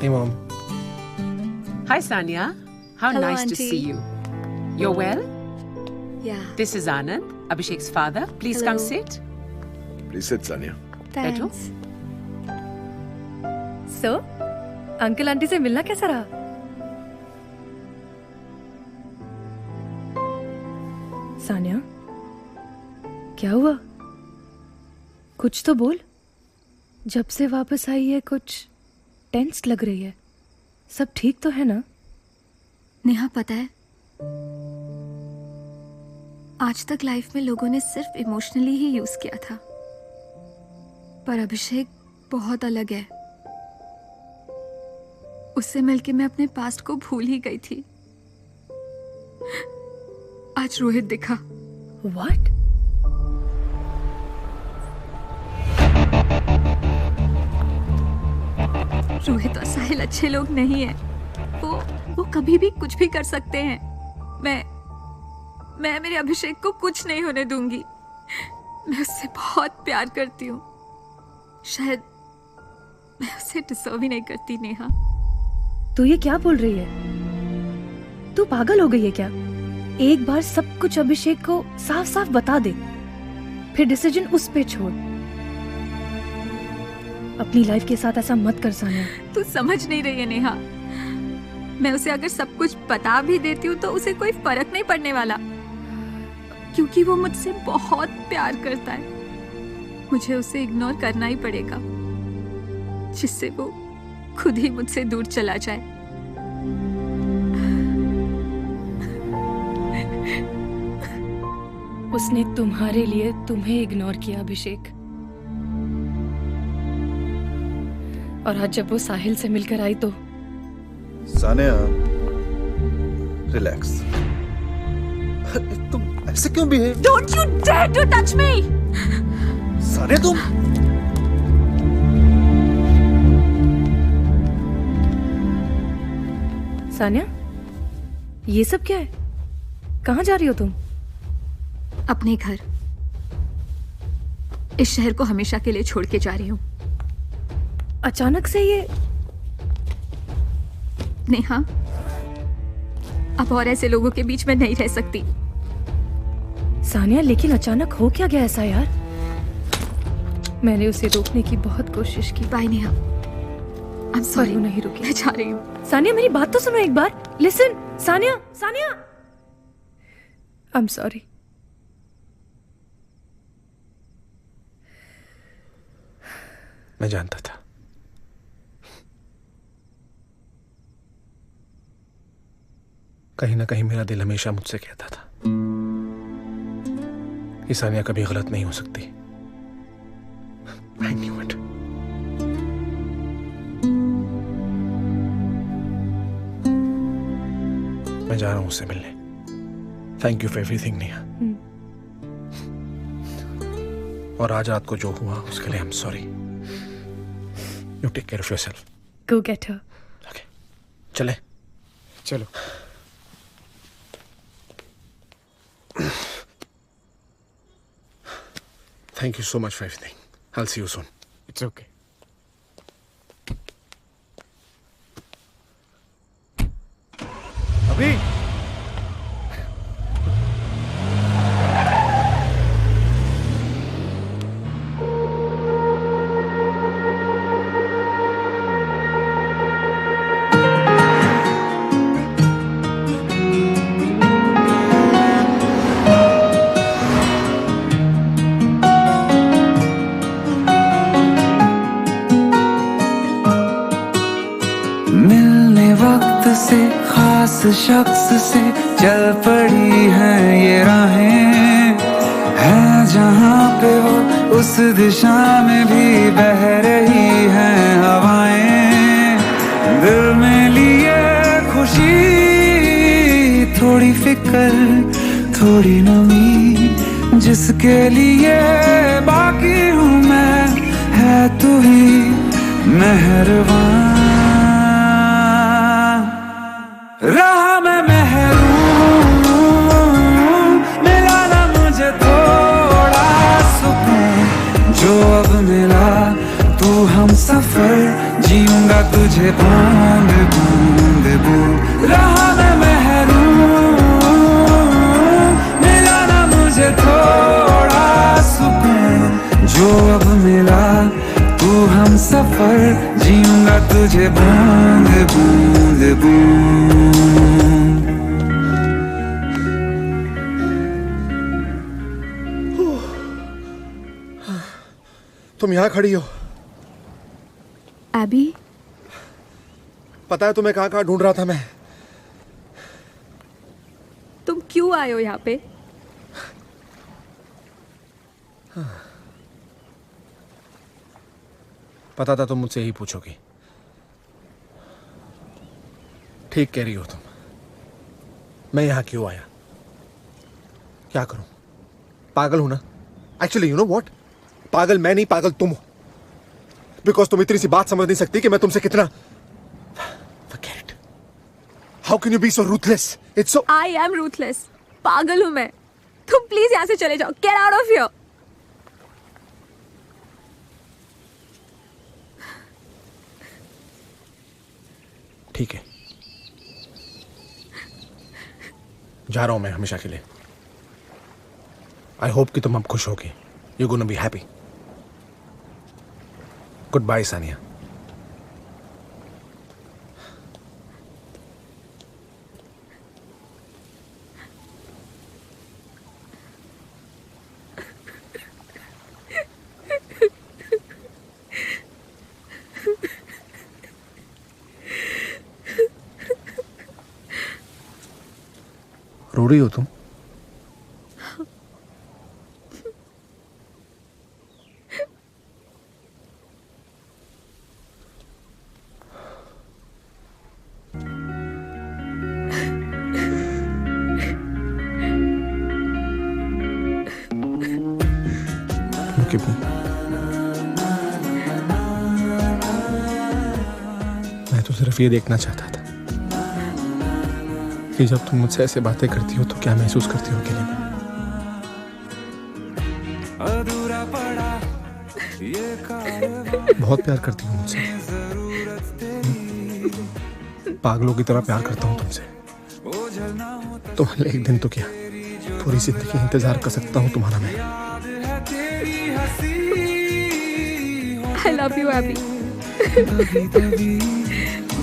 Hey, Mom. Hi, Sanya. How Hello, nice to Auntie. see you. You're well? Yeah. This is Anand, Abhishek's father. Please come Hello. sit. Please sit, Sanya. Thanks. So, uncle aunty से मिलना कैसा रहा? क्या हुआ? कुछ तो बोल। जब से वापस आई है कुछ टेंस लग रही है। सब ठीक तो है ना? नेहा, पता है आज तक लाइफ में लोगों ने सिर्फ इमोशनली ही यूज किया था, पर अभिषेक बहुत अलग है। उससे मिलके मैं अपने पास्ट को भूल ही गई थी। आज रोहित दिखा। What? रोहित और साहिल अच्छे लोग नहीं हैं। वो कभी भी कुछ भी कर सकते हैं। मैं मेरे अभिषेक को कुछ नहीं होने दूंगी। मैं उससे बहुत प्यार करती हूँ। शायद मैं उसे डिजर्व ही नहीं करती। नेहा, तू ये क्या बोल रही है? तू पागल हो गई है क्या? एक बार सब कुछ अभिषेक को साफ साफ बता दे, फिर डिसीजन उस पे छोड़। अपनी लाइफ के साथ ऐसा मत कर सानिया। तू समझ नहीं रही है नेहा। मैं उसे अगर सब कुछ बता भी देती हूँ तो उसे कोई फर्क नहीं पड़ने वाला, क्योंकि वो मुझसे बहुत प्यार करता है। मुझे उसे इग्नोर करना ही पड़ेगा, जिससे वो खुद ही मुझसे दूर चला जाए। उसने तुम्हारे लिए तुम्हें इग्नोर किया अभिषेक, और आज जब वो साहिल से मिलकर आई तो सानिया, रिलैक्स। तुम ऐसे क्यों behave? Don't you dare to touch me! Sania, तुम सानिया, ये सब क्या है? कहाँ जा रही हो तुम? अपने घर। इस शहर को हमेशा के लिए छोड़ के जा रही हूँ। अचानक से ये? नेहा, अब और ऐसे लोगों के बीच में नहीं रह सकती। सानिया, लेकिन अचानक हो क्या गया ऐसा यार? मैंने उसे रोकने की बहुत कोशिश की। बाय नेहा, I'm sorry, वो नहीं रुकी। मैं जा रही हूँ। सानिया, मेरी बात तो सुनो एक बार। Listen, Sania, Sania. I'm sorry। मैं जानता था। कहीं ना कहीं मेरा दिल हमेशा मुझसे कहता था कि सानिया कभी गलत नहीं हो सकती। I knew it। मैं जा रहा हूं उससे मिलने। Thank you for everything Neha. और आज रात को जो हुआ उसके लिए I am sorry. You take care of yourself. Go get her। Okay, चले। चलो। Thank you so much for everything. I'll see you soon. It's okay. अभी मिलने वक्त से खास शख्स से चल पड़ी हैं ये राहें, है जहाँ पे हो उस दिशा में भी बह रही हैं हवाएं। दिल में लिए खुशी, थोड़ी फिक्र, थोड़ी नमी, जिसके लिए बाकी हूँ मैं, है तू ही मेहरबान। रहा मैं महरूम, मिला ना मुझे थोड़ा सुकून, जो अब मिला तू हम सफर, जीऊंगा तुझे बूंद बूंद बूंद। रहा मैं महरूम, मिला ना मुझे थोड़ा सुकून, जो अब मिला तू हम सफर, जीऊंगा तुझे बूंद बूंद बूंद। तुम यहाँ खड़ी हो। एबी, पता है तुम्हें कहाँ कहाँ ढूंढ रहा था मैं। तुम क्यों आए हो यहाँ पे? पता था तुम मुझसे यही पूछोगी। ठीक कह रही हो तुम। मैं यहाँ क्यों आया? क्या करूं? पागल हूं ना? एक्चुअली यू नो व्हाट, पागल मैं नहीं, पागल तुम हो। बिकॉज तुम इतनी सी बात समझ नहीं सकती कि मैं तुमसे कितना। Forget it. How can you be so ruthless? It's so. I am ruthless. पागल हूं मैं। तुम प्लीज यहाँ से चले जाओ। Get out of here. ठीक है, जा रहा हूं मैं हमेशा के लिए। आई होप कि तुम अब खुश होगी। You're gonna be happy. Goodbye, Sania. रो रही हो तुम? मैं तो सिर्फ ये देखना चाहता था कि जब तुम मुझसे ऐसे बातें करती हो तो क्या महसूस करती हो अकेले में। बहुत प्यार करती हूँ मुझसे, पागलों की तरह प्यार करता हूँ तुमसे। तो एक दिन तो क्या, पूरी जिंदगी इंतजार कर सकता हूँ तुम्हारा मैं। I love you, Abby.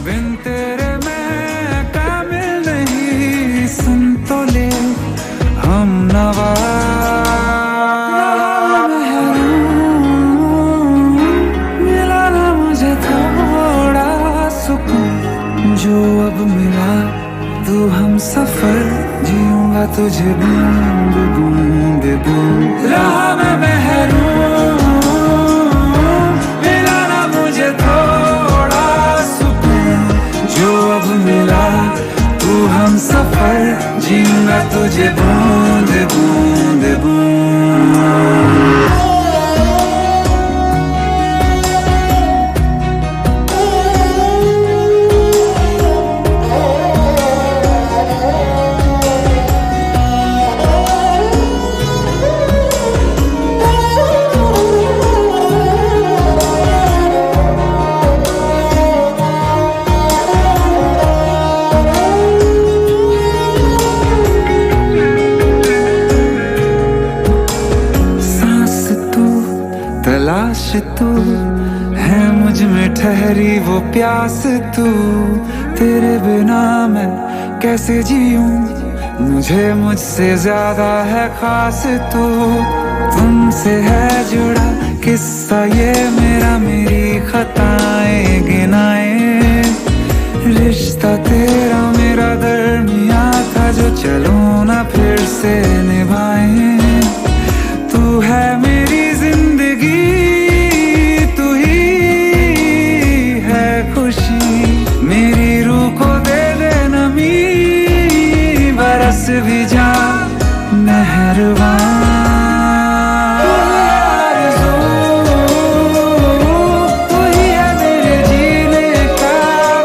बिन तेरे मैं काबिल नहीं, सुन तो ले हम नवा। मिला ना मुझे थोड़ा सुकून जो अब मिला, तू हम सफर जीऊंगा तुझे बूंद बूंद बूंद। राह में महरूम मिला ना मुझे थोड़ा सुकून जो अब मिला, तू हम सफर जीऊंगा तुझे बूंद बूंद बूंद। तलाश तू है मुझ में ठहरी वो प्यास तू, तेरे बिना मैं कैसे जीऊं, मुझे मुझसे ज्यादा है खास तू। तुमसे है जुड़ा किस्सा ये मेरा, मेरी खताएं गिनाए, रिश्ता तेरा मेरा दरमिया था जो चलो ना फिर से निभाए। तू है मेरी जिंदगी, तू ही है खुशी, मेरी रूह को दे दे नमी, बरस भी जा मेहरबान। तू ही है मेरे जीने का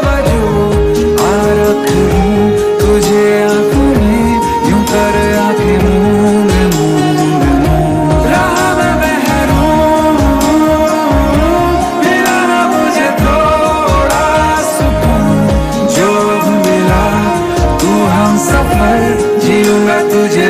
वजूद, आ रख लूं तुझे आंखों में, यूं कर आंखें मूंद मूंद मूंद। राह में महरूम मिला ना मुझे थोड़ा सुकून जो अब मिला, तू हम सफर जीऊंगा तुझे